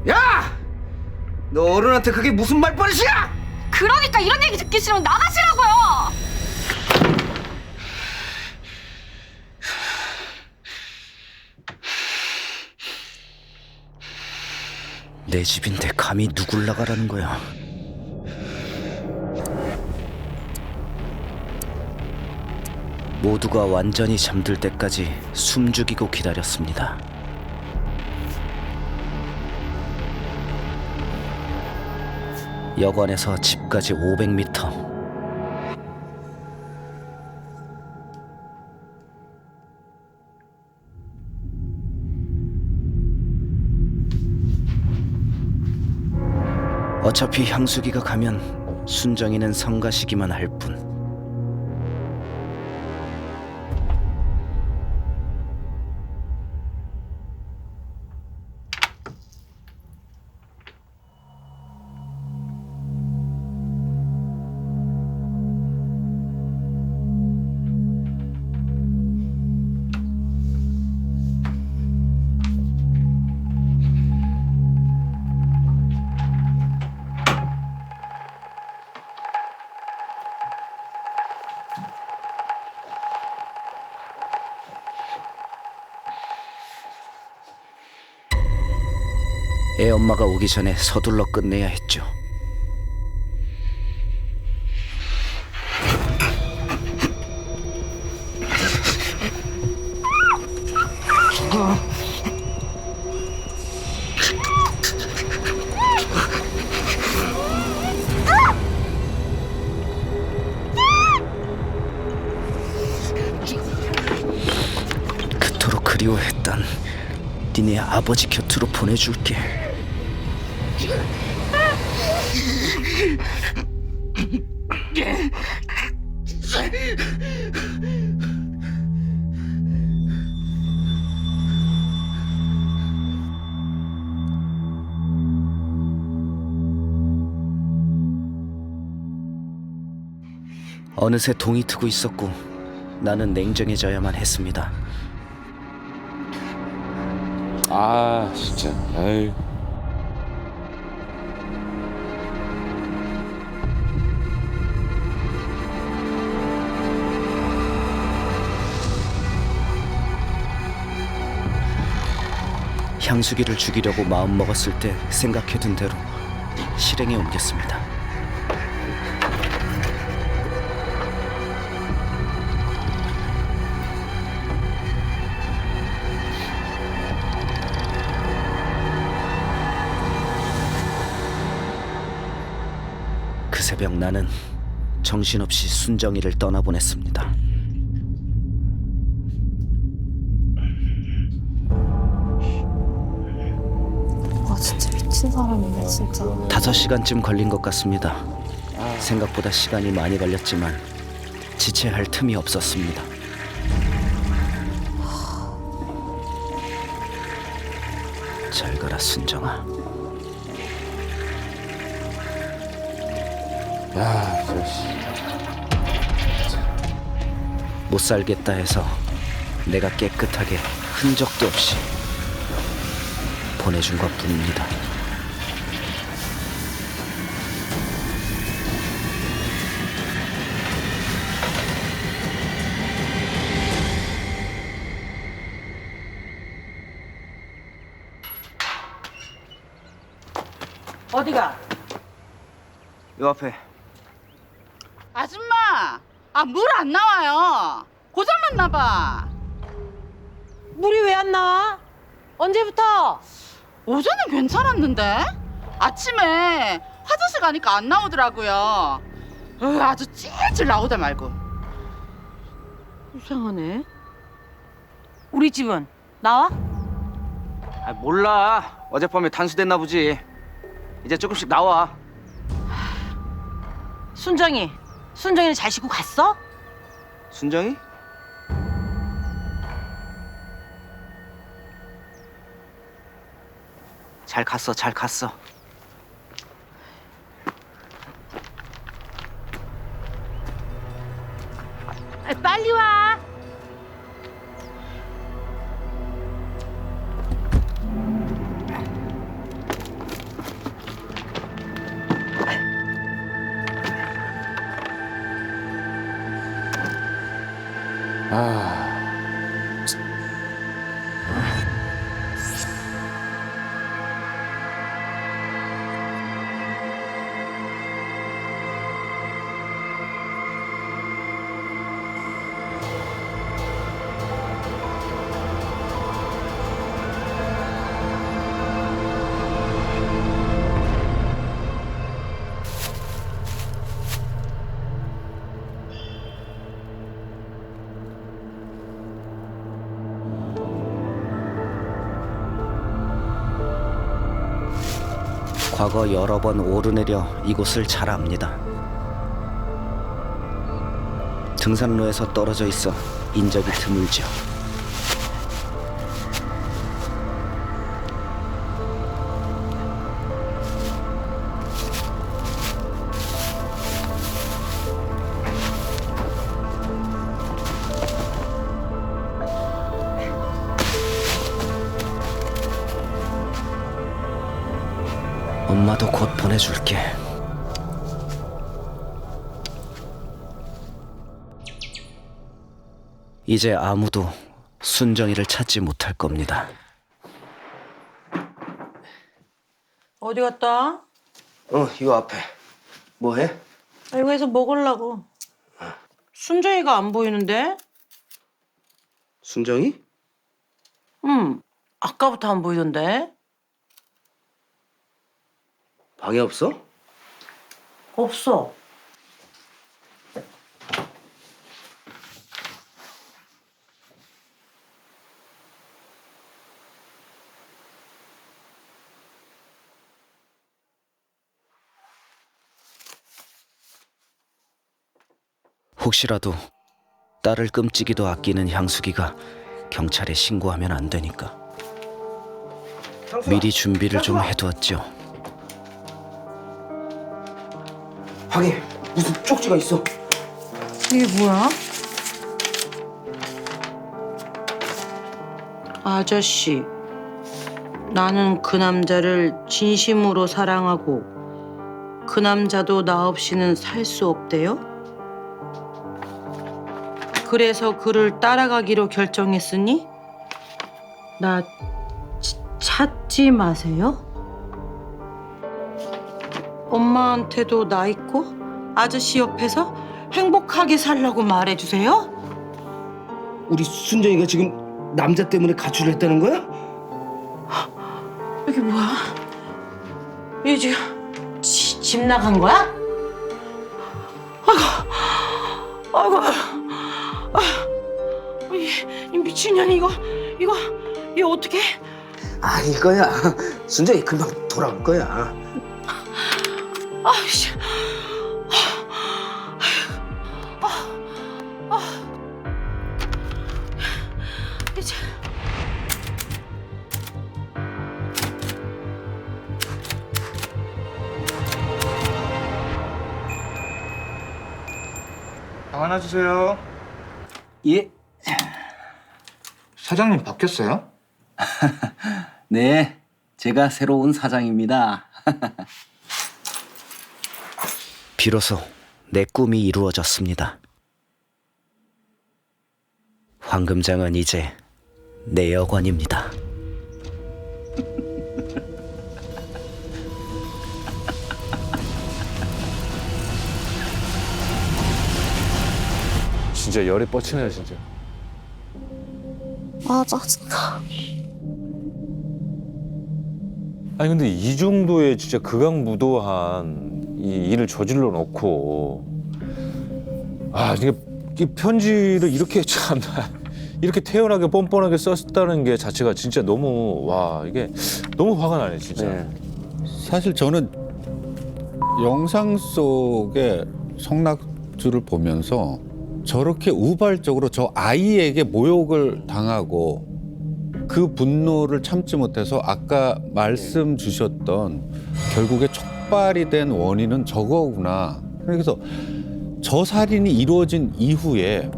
야! 너 어른한테 그게 무슨 말버릇이야! 그러니까 이런 얘기 듣기 싫으면 나가시라고요! 내 집인데 감히 누굴 나가라는 거야. 모두가 완전히 잠들 때까지 숨죽이고 기다렸습니다. 여관에서 집까지 500m. 어차피 향수기가 가면 순정이는 성가시기만 할 뿐. 애 엄마가 오기 전에 서둘러 끝내야 했죠. 그토록 그리워했던 니네 아버지 곁으로 보내줄게. 어느새 동이 트고 있었고 나는 냉정해져야만 했습니다. 아 진짜. 에이. 향수기를 죽이려고 마음먹었을 때 생각해둔 대로 실행에 옮겼습니다. 그 새벽 나는 정신없이 순정이를 떠나보냈습니다. 진짜 미친 사람이네 진짜. 5시간쯤 걸린 것 같습니다. 생각보다 시간이 많이 걸렸지만 지체할 틈이 없었습니다. 잘 가라 순정아. 야, 자식. 못 살겠다 해서 내가 깨끗하게 흔적도 없이 보내준 것뿐입니다. 어디가? 요 앞에. 아줌마, 물 안 나와요. 고장 났나 봐. 물이 왜 안 나와? 언제부터? 어제는 괜찮았는데 아침에 화장실 가니까 안 나오더라고요. 아주 찔찔 나오다 말고. 이상하네. 우리 집은 나와? 몰라. 어젯밤에 단수됐나 보지. 이제 조금씩 나와. 순정이는 잘 씻고 갔어? 순정이? 잘 갔어. 빨리 와. 과거 여러 번 오르내려 이곳을 잘 압니다. 등산로에서 떨어져 있어 인적이 드물죠. 엄마도 곧 보내줄게. 이제 아무도 순정이를 찾지 못할 겁니다. 어디 갔다? 요 앞에. 뭐해? 이거 해서 먹으려고. 순정이가 안 보이는데? 순정이? 아까부터 안 보이던데? 방에 없어? 없어. 혹시라도 딸을 끔찍이도 아끼는 향수기가 경찰에 신고하면 안 되니까 미리 준비를 좀 해두었죠. 방에 무슨 쪽지가 있어. 이게 뭐야? 아저씨, 나는 그 남자를 진심으로 사랑하고 그 남자도 나 없이는 살 수 없대요. 그래서 그를 따라가기로 결정했으니 나 찾지 마세요. 엄마한테도 나 있고 아저씨 옆에서 행복하게 살라고 말해주세요. 우리 순정이가 지금 남자 때문에 가출을 했다는 거야? 이게 뭐야? 얘 지금 집 나간 거야? 아이고. 이 미친년이 이거 어떻게? 아닐 거야. 순정이 금방 돌아올 거야. 아이씨. 이제 방 하나 주세요. 예. 사장님 바뀌었어요? 네, 제가 새로운 사장입니다. 비로소 내 꿈이 이루어졌습니다. 황금장은 이제 내 여관입니다. 진짜 열이 뻗치네요, 진짜. 아, 짜증나. 아니 근데 이 정도의 진짜 극악무도한 이 일을 저질러 놓고 이게 이 편지를 이렇게 참 이렇게 태연하게 뻔뻔하게 썼다는 게 자체가 진짜 너무 이게 너무 화가 나네 진짜. 네. 사실 저는 영상 속의 성낙주를 보면서 저렇게 우발적으로 저 아이에게 모욕을 당하고 그 분노를 참지 못해서 아까 말씀 주셨던 결국에 촉발이 된 원인은 저거구나. 그래서 저 살인이 이루어진 이후에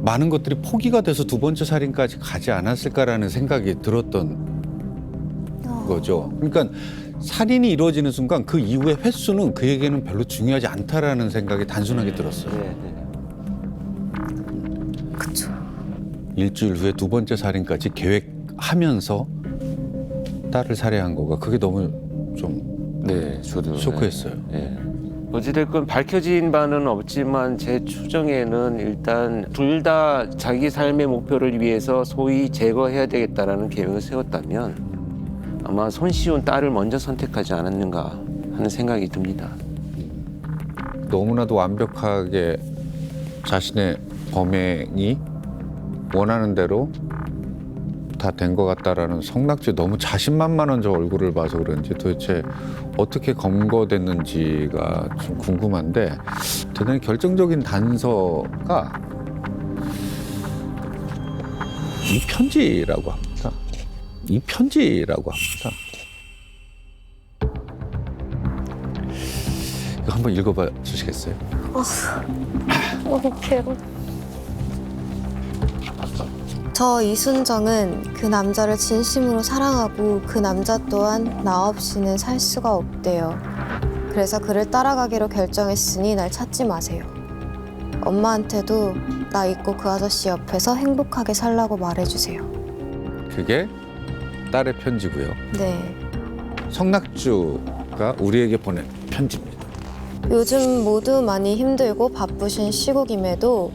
많은 것들이 포기가 돼서 두 번째 살인까지 가지 않았을까라는 생각이 들었던 거죠. 그러니까 살인이 이루어지는 순간 그 이후의 횟수는 그에게는 별로 중요하지 않다라는 생각이 단순하게 들었어요. 그쵸. 일주일 후에 두 번째 살인까지 계획하면서 딸을 살해한 거가 그게 너무 좀 저도 쇼크했어요. 어찌됐건 밝혀진 바는 없지만 제 추정에는 일단 둘 다 자기 삶의 목표를 위해서 소위 제거해야 되겠다라는 계획을 세웠다면 아마 손쉬운 딸을 먼저 선택하지 않았는가 하는 생각이 듭니다. 너무나도 완벽하게 자신의 범행이 원하는 대로 다 된 것 같다라는 성낙지 너무 자신만만한 저 얼굴을 봐서 그런지 도대체 어떻게 검거됐는지가 좀 궁금한데 대단히 결정적인 단서가 이 편지라고 합니다. 이 편지라고 합니다. 이거 한번 읽어봐 주시겠어요? 너무 괴로워. 저 이순정은 그 남자를 진심으로 사랑하고 그 남자 또한 나 없이는 살 수가 없대요. 그래서 그를 따라가기로 결정했으니 날 찾지 마세요. 엄마한테도 나 잊고 그 아저씨 옆에서 행복하게 살라고 말해주세요. 그게 딸의 편지고요. 네. 성낙주가 우리에게 보낸 편지입니다. 요즘 모두 많이 힘들고 바쁘신 시국임에도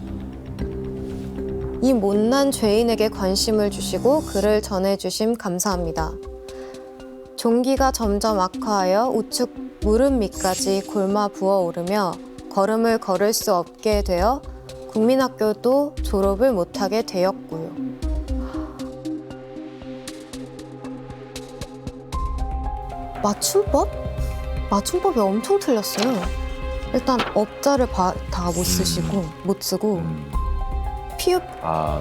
이 못난 죄인에게 관심을 주시고 글을 전해주심 감사합니다. 종기가 점점 악화하여 우측 무릎 밑까지 골마 부어오르며 걸음을 걸을 수 없게 되어 국민학교도 졸업을 못하게 되었고요. 맞춤법? 맞춤법이 엄청 틀렸어요. 일단 업자를 다 못 쓰시고 못 쓰고 피읍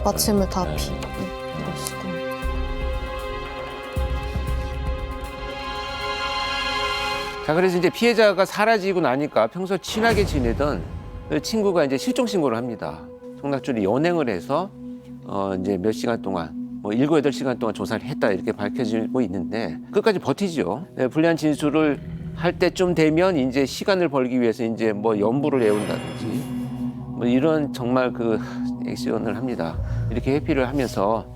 맞춤을 다 못 쓰고. 자, 그래서 이제 피해자가 사라지고 나니까 평소 친하게 지내던 그 친구가 이제 실종 신고를 합니다. 성낙주를 연행을 해서 이제 몇 시간 동안 뭐 7, 8시간 동안 조사를 했다 이렇게 밝혀지고 있는데 끝까지 버티죠. 불리한 진술을 할 때쯤 되면 이제 시간을 벌기 위해서 이제 뭐 연부를 외운다든지 뭐 이런 정말 그 액션을 합니다. 이렇게 회피를 하면서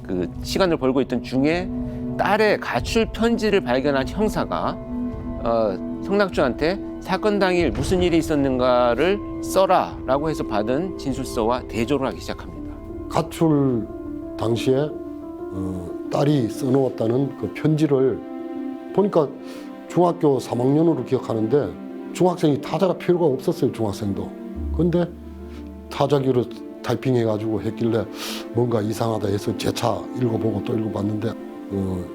그 시간을 벌고 있던 중에 딸의 가출 편지를 발견한 형사가 성낙주한테 사건 당일 무슨 일이 있었는가를 써라라고 해서 받은 진술서와 대조를 하기 시작합니다. 가출 당시에 딸이 써놓았다는 그 편지를 보니까 중학교 3학년으로 기억하는데 중학생이 타자가 필요가 없었어요. 중학생도. 근데 타자기로 타이핑해가지고 했길래 뭔가 이상하다 해서 재차 읽어보고 또 읽어봤는데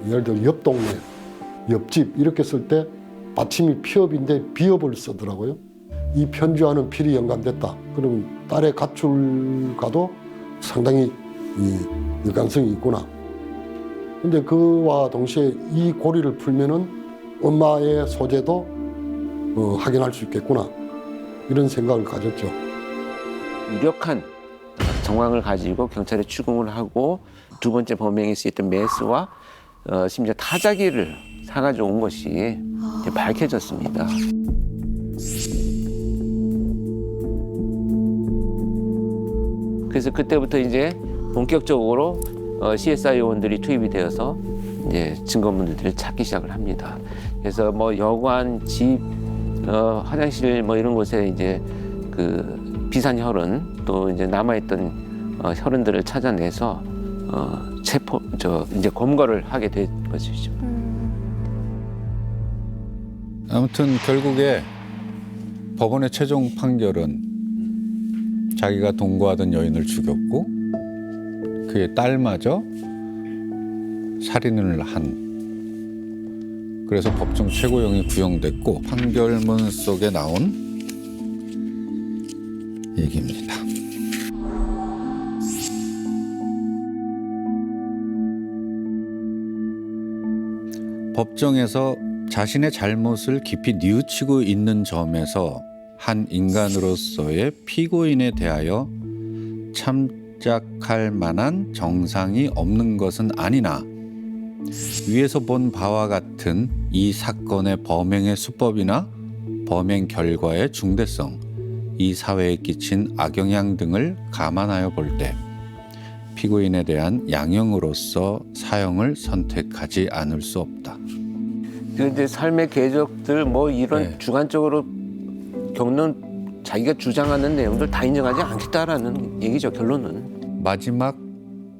예를 들어 옆 동네, 옆집 이렇게 쓸 때 받침이 피업인데 비업을 쓰더라고요. 이 편지와는 필히 연관됐다. 그러면 딸의 가출과도 상당히 일관성이 있구나. 근데 그와 동시에 이 고리를 풀면은 엄마의 소재도 확인할 수 있겠구나. 이런 생각을 가졌죠. 유력한 정황을 가지고 경찰에 추궁을 하고 두 번째 범행에 쓰였던 메스와 심지어 타자기를 사가지고 온 것이 이제 밝혀졌습니다. 그래서 그때부터 이제 본격적으로 CSI 요원들이 투입이 되어서 이제 증거물들을 찾기 시작을 합니다. 그래서 뭐 여관, 집, 화장실 뭐 이런 곳에 이제 그 비산 혈흔 또 이제 남아있던 혈흔들을 찾아내서 이제 검거를 하게 된 것이죠. 아무튼 결국에 법원의 최종 판결은 자기가 동거하던 여인을 죽였고 그의 딸마저 살인을 한. 그래서 법정 최고형이 구형됐고 판결문 속에 나온 얘기입니다. 법정에서 자신의 잘못을 깊이 뉘우치고 있는 점에서 한 인간으로서의 피고인에 대하여 참작할 만한 정상이 없는 것은 아니나 위에서 본 바와 같은 이 사건의 범행의 수법이나 범행 결과의 중대성, 이 사회에 끼친 악영향 등을 감안하여 볼 때 피고인에 대한 양형으로서 사형을 선택하지 않을 수 없다. 그런데 삶의 궤적들 뭐 이런 주관적으로 겪는 자기가 주장하는 내용들 다 인정하지 않겠다라는 얘기죠. 결론은. 마지막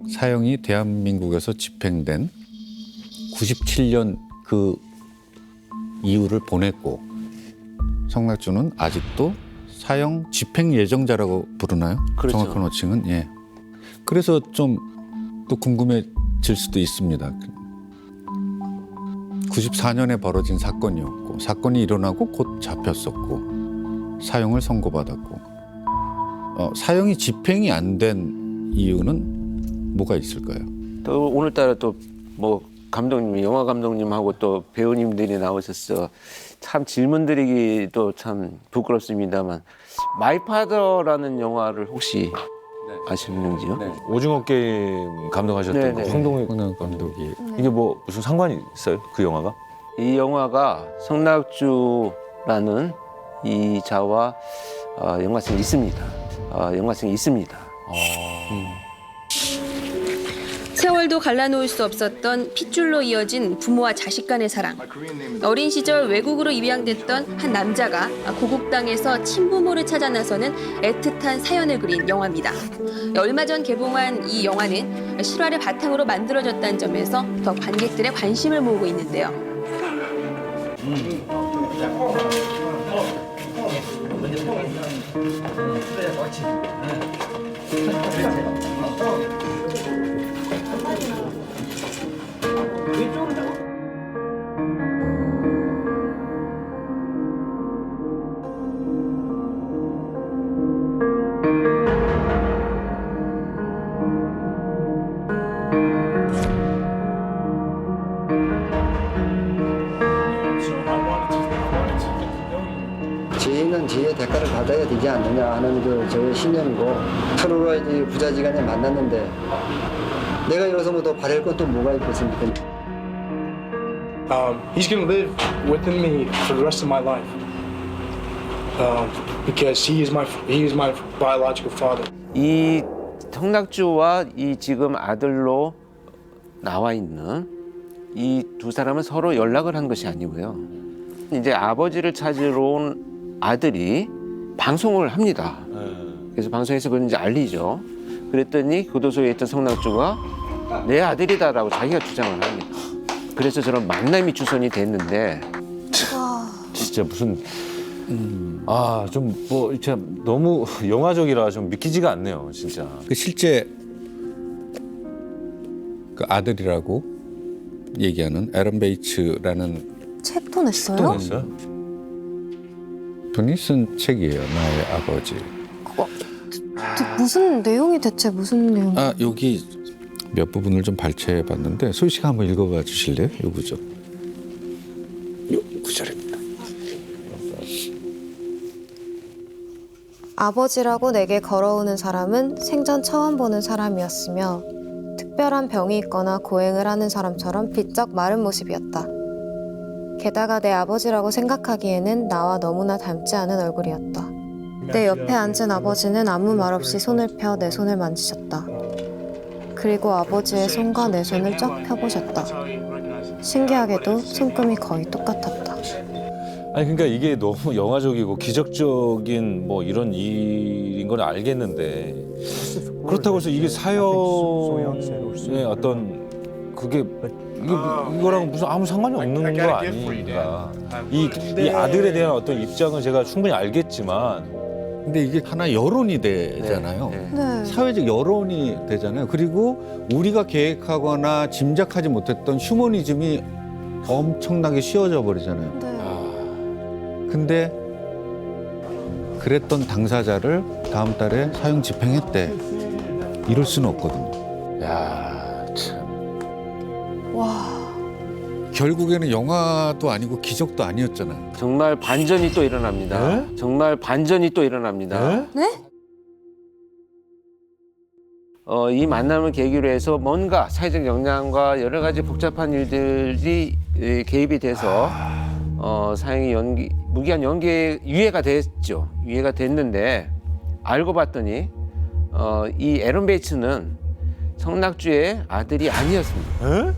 사형이 대한민국에서 집행된 97년 그 이후를 보냈고 성낙주는 아직도 사형 집행 예정자라고 부르나요? 그렇죠. 정확한 호칭은. 예. 그래서 좀 또 궁금해질 수도 있습니다. 94년에 벌어진 사건이었고 사건이 일어나고 곧 잡혔었고 사형을 선고받았고 사형이 집행이 안 된 이유는 뭐가 있을까요? 또 오늘따라 또 뭐 감독님, 영화 감독님하고 또 배우님들이 나오셨어. 참 질문 드리기도 참 부끄럽습니다만 마이 파더라는 영화를 혹시 아시는지요? 오징어 게임 감독하셨던 네네. 황동익 감독이 이게 뭐 무슨 상관이 있어요? 그 영화가? 이 영화가 성낙주라는 이 자와 연관성이 있습니다. 연관성이 있습니다. 세월도 갈라놓을 수 없었던 핏줄로 이어진 부모와 자식 간의 사랑. 어린 시절 외국으로 입양됐던 한 남자가 고국 땅에서 친부모를 찾아 나서는 애틋한 사연을 그린 영화입니다. 얼마 전 개봉한 이 영화는 실화를 바탕으로 만들어졌다는 점에서 더 관객들의 관심을 모으고 있는데요. 지혜는 지혜의 대가를 받아야 되지 않느냐 하는 그 저의 신념이고 서로가 이제 부자지간에 만났는데 내가 여기서 뭐 더 바랄 건 또 뭐가 있겠습니까? He's going to live within me for the rest of my life because he is my biological father. 이 성낙주와 이 지금 아들로 나와 있는 이 두 사람은 서로 연락을 한 것이 아니고요. 이제 아버지를 찾으러 온 아들이 방송을 합니다. 그래서 방송에서 그걸 이제 알리죠. 그랬더니 교도소에 있던 성낙주가 내 아들이다라고 자기가 주장을 합니다. 그래서 저런 만남이 주선이 됐는데 진짜 무슨 좀 뭐 진짜 너무 영화적이라 좀 믿기지가 않네요, 진짜. 그 실제 그 아들이라고 얘기하는 애런 베이츠라는 책도 냈어요? 또 냈어요? 분이 쓴 책이에요. 나의 아버지. 무슨 내용이 대체 무슨 내용? 여기 몇 부분을 좀 발췌해봤는데 소희 씨가 한번 읽어봐 주실래요? 요 구절. 요 구절입니다. 아버지라고 내게 걸어오는 사람은 생전 처음 보는 사람이었으며 특별한 병이 있거나 고행을 하는 사람처럼 비쩍 마른 모습이었다. 게다가 내 아버지라고 생각하기에는 나와 너무나 닮지 않은 얼굴이었다. 내 옆에 앉은 아버지는 아무 말 없이 손을 펴 내 손을 만지셨다. 그리고 아버지의 손과 내 손을 쫙 펴보셨다. 신기하게도 손금이 거의 똑같았다. 아니 그러니까 이게 너무 영화적이고 기적적인 뭐 이런 일인 건 알겠는데 그렇다고 해서 이게 사형의 어떤 그게 이거랑 무슨 아무 상관이 없는 거 아닌가. 이 아들에 대한 어떤 입장은 제가 충분히 알겠지만 근데 이게 하나 여론이 되잖아요. 네. 사회적 여론이 되잖아요. 그리고 우리가 계획하거나 짐작하지 못했던 휴머니즘이 엄청나게 씌워져 버리잖아요. 네. 근데 그랬던 당사자를 다음 달에 사형 집행했대. 이럴 수는 없거든요. 야, 참. 와. 결국에는 영화도 아니고 기적도 아니었잖아요. 정말 반전이 또 일어납니다. 정말 반전이 또 일어납니다. 네? 이 만남을 계기로 해서 뭔가 사회적 영향과 여러 가지 복잡한 일들이 개입이 돼서 사형이 무기한 연기에 유예가 됐죠. 유예가 됐는데 알고 봤더니 이 에런 베이츠는 성낙주의 아들이 아니었습니다.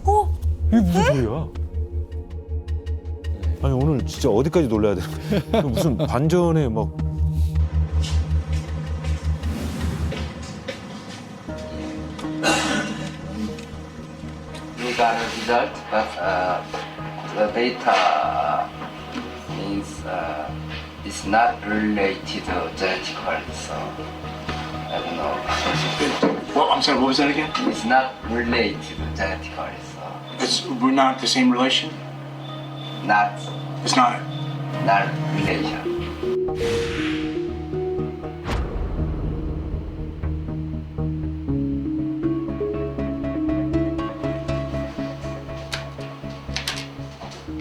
이게 무슨 소리야? 아니 오늘 진짜 어디까지 놀라야 되는 거야? 무슨 반전에 막 We got a result, but the data means it's not related genetically, so I don't know. Well, I'm sorry, what was that again? It's not related genetically, so We're not the same relation? not It's not. relation.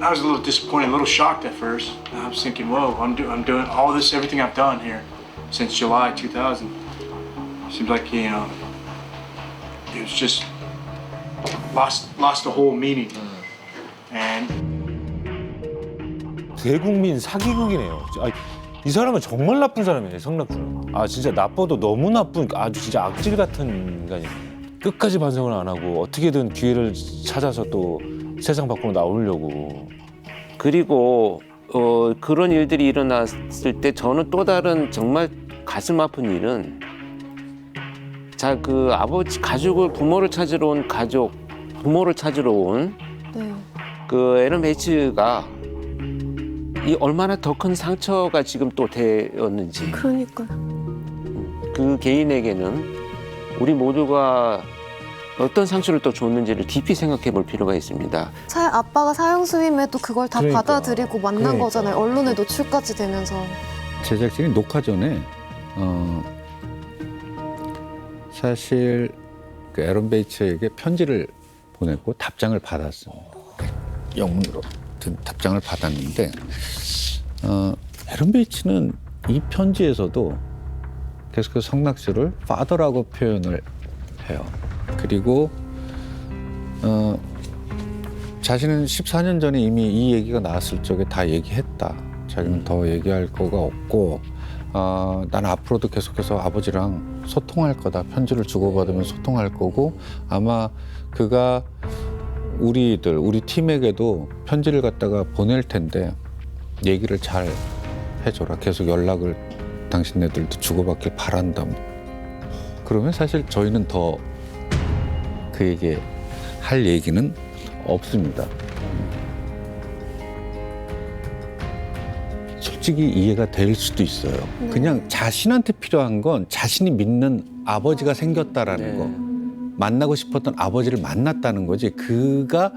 I was a little disappointed, a little shocked at first. I was thinking, whoa, I'm doing all this, everything I've done here since July 2000. Seems like, you know, it was just lost the whole meaning. And 대국민 사기극이네요. 아니, 이 사람은 정말 나쁜 사람이에요, 성낙주는. 아 진짜 나빠도 너무 나쁜 아주 진짜 악질 같은 인간이에요. 끝까지 반성을 안 하고 어떻게든 기회를 찾아서 또 세상 밖으로 나오려고. 그리고 그런 일들이 일어났을 때 저는 또 다른 정말 가슴 아픈 일은 그 아버지 가족을 부모를 찾으러 온 부모를 찾으러 온 그 에런 베이츠가 이 얼마나 더 큰 상처가 지금 또 되었는지. 그러니까요. 그 개인에게는 우리 모두가 어떤 상처를 또 줬는지를 깊이 생각해 볼 필요가 있습니다. 아빠가 사형 수임에도 그걸 다 그러니까. 받아들이고 만난 거잖아요. 언론에 노출까지 되면서. 제작진이 녹화 전에 사실 그 에런 베이츠에게 편지를 보냈고 답장을 받았습니다. 영문으로 든 답장을 받았는데 에런 베이츠는 이 편지에서도 계속해서 성낙주를 father라고 표현을 해요. 그리고 자신은 14년 전에 이미 이 얘기가 나왔을 적에 다 얘기했다. 자기는 더 얘기할 거가 없고 난 앞으로도 계속해서 아버지랑 소통할 거다. 편지를 주고받으면 소통할 거고 아마 그가 우리 팀에게도 편지를 갖다가 보낼 텐데 얘기를 잘 해줘라. 계속 연락을 당신네들도 주고받길 바란다. 그러면 사실 저희는 더 그에게 할 얘기는 없습니다. 솔직히 이해가 될 수도 있어요. 그냥 자신한테 필요한 건 자신이 믿는 아버지가 생겼다라는 거. 만나고 싶었던 아버지를 만났다는 거지. 그가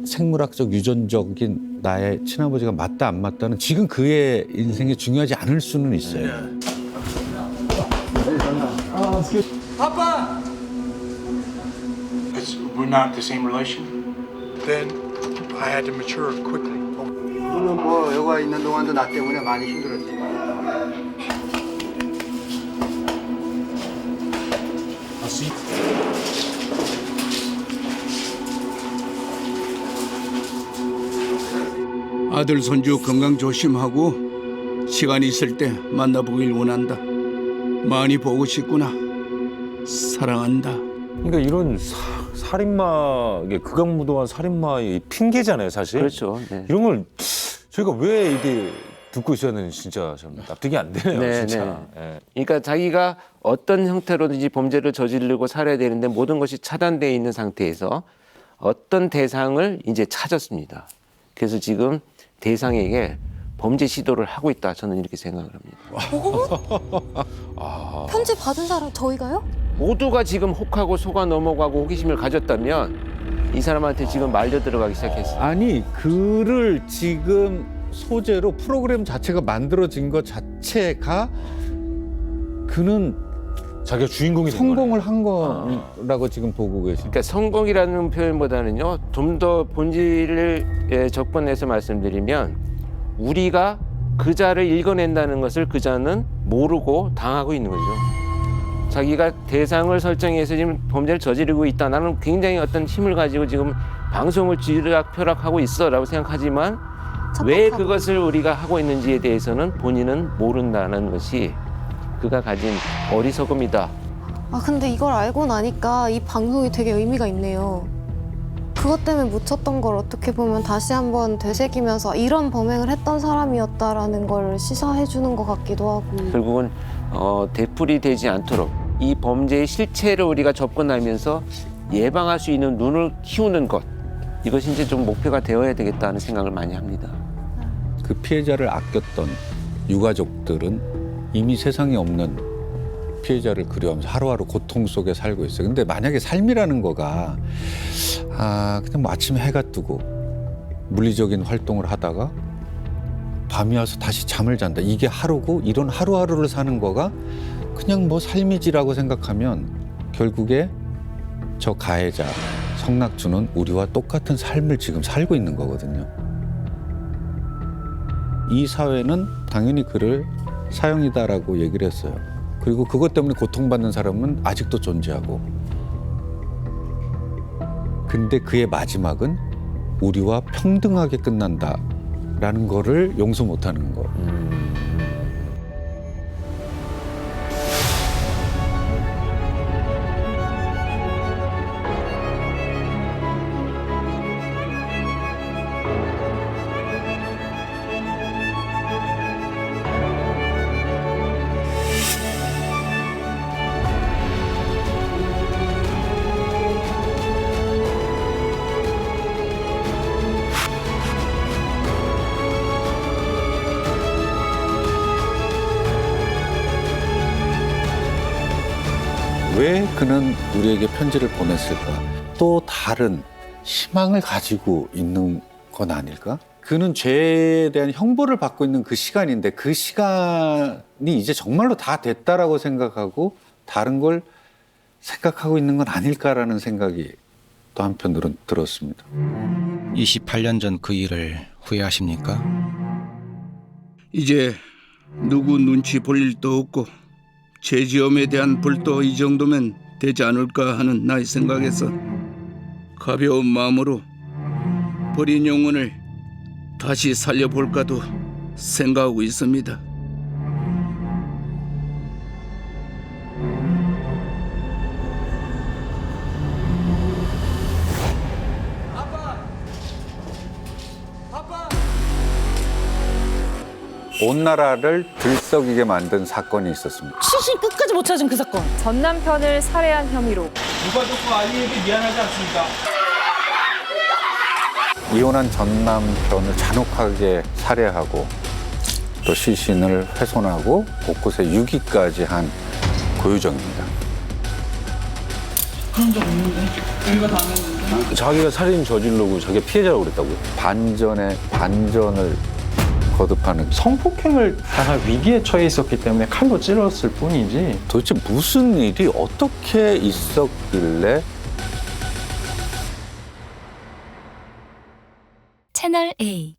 생물학적 유전적인 나의 친아버지가 맞다 안 맞다는 지금 그의 인생에 중요하지 않을 수는 있어요. Papa! We're not the same relation? Then I had to mature quickly. 너는 뭐 여가 있는 동안도 나 때문에 많이 힘들었지. 아들 손주 건강 조심하고 시간 있을 때 만나보길 원한다. 많이 보고 싶구나. 사랑한다. 그러니까 이런 살인마, 극악무도한 살인마의 핑계잖아요, 사실. 그렇죠. 네. 이런 걸 저희가 왜 이게 듣고 있어야 되는지 진짜 좀 납득이 안 되네요. 네, 진짜. 네. 그러니까 자기가 어떤 형태로든지 범죄를 저지르고 살아야 되는데 모든 것이 차단되어 있는 상태에서 어떤 대상을 이제 찾았습니다. 그래서 지금 대상에게 범죄 시도를 하고 있다. 저는 이렇게 생각을 합니다. 편지 받은 사람 저희가요? 모두가 지금 혹하고 속아 넘어가고 호기심을 가졌다면 이 사람한테 지금 말려 들어가기 시작했어요. 아니 글을 지금 소재로 프로그램 자체가 만들어진 것 자체가 그는 자기가 주인공이 성공을 한 거라고 지금 보고 계십니다. 그러니까 성공이라는 표현보다는요, 좀 더 본질을 접근해서 말씀드리면 우리가 그자를 읽어낸다는 것을 그자는 모르고 당하고 있는 거죠. 자기가 대상을 설정해서 지금 범죄를 저지르고 있다. 나는 굉장히 어떤 힘을 가지고 지금 방송을 쥐락펴락하고 있어라고 생각하지만 왜 그것을 우리가 하고 있는지에 대해서는 본인은 모른다는 것이 그가 가진 어리석음이다. 아 근데 이걸 알고 나니까 이 방송이 되게 의미가 있네요. 그것 때문에 묻혔던 걸 어떻게 보면 다시 한번 되새기면서 이런 범행을 했던 사람이었다라는 걸 시사해 주는 것 같기도 하고. 결국은 되풀이 되지 않도록 이 범죄의 실체를 우리가 접근하면서 예방할 수 있는 눈을 키우는 것, 이것이 이제 좀 목표가 되어야 되겠다는 생각을 많이 합니다. 그 피해자를 아꼈던 유가족들은 이미 세상에 없는 피해자를 그리워하면서 하루하루 고통 속에 살고 있어요. 근데 만약에 삶이라는 거가 그냥 뭐 아침에 해가 뜨고 물리적인 활동을 하다가 밤이 와서 다시 잠을 잔다. 이게 하루고 이런 하루하루를 사는 거가 그냥 뭐 삶이지라고 생각하면 결국에 저 가해자 성낙주는 우리와 똑같은 삶을 지금 살고 있는 거거든요. 이 사회는 당연히 그를 사형이다라고 얘기를 했어요. 그리고 그것 때문에 고통받는 사람은 아직도 존재하고. 근데 그의 마지막은 우리와 평등하게 끝난다라는 거를 용서 못하는 거. 왜 그는 우리에게 편지를 보냈을까? 또 다른 희망을 가지고 있는 건 아닐까? 그는 죄에 대한 형벌을 받고 있는 그 시간인데 그 시간이 이제 정말로 다 됐다라고 생각하고 다른 걸 생각하고 있는 건 아닐까라는 생각이 또 한편으로는 들었습니다. 28년 전 그 일을 후회하십니까? 이제 누구 눈치 볼 일도 없고 죄지음에 대한 벌도 이 정도면 되지 않을까 하는 나의 생각에서 가벼운 마음으로 버린 영혼을 다시 살려볼까도 생각하고 있습니다. 온 나라를 들썩이게 만든 사건이 있었습니다. 시신 끝까지 못 찾은 그 사건. 전 남편을 살해한 혐의로 유가족과 아이에게 미안하지 않습니까? 이혼한 전 남편을 잔혹하게 살해하고 또 시신을 훼손하고 곳곳에 유기까지 한 고유정입니다. 그런 적 없는데. 우리가 당했는데. 자기가 살인 저지르고 자기가 피해자라고 그랬다고요? 반전에 반전을 거듭하는 성폭행을 당할 위기에 처해 있었기 때문에 칼로 찔렀을 뿐이지. 도대체 무슨 일이 어떻게 있었길래 채널 A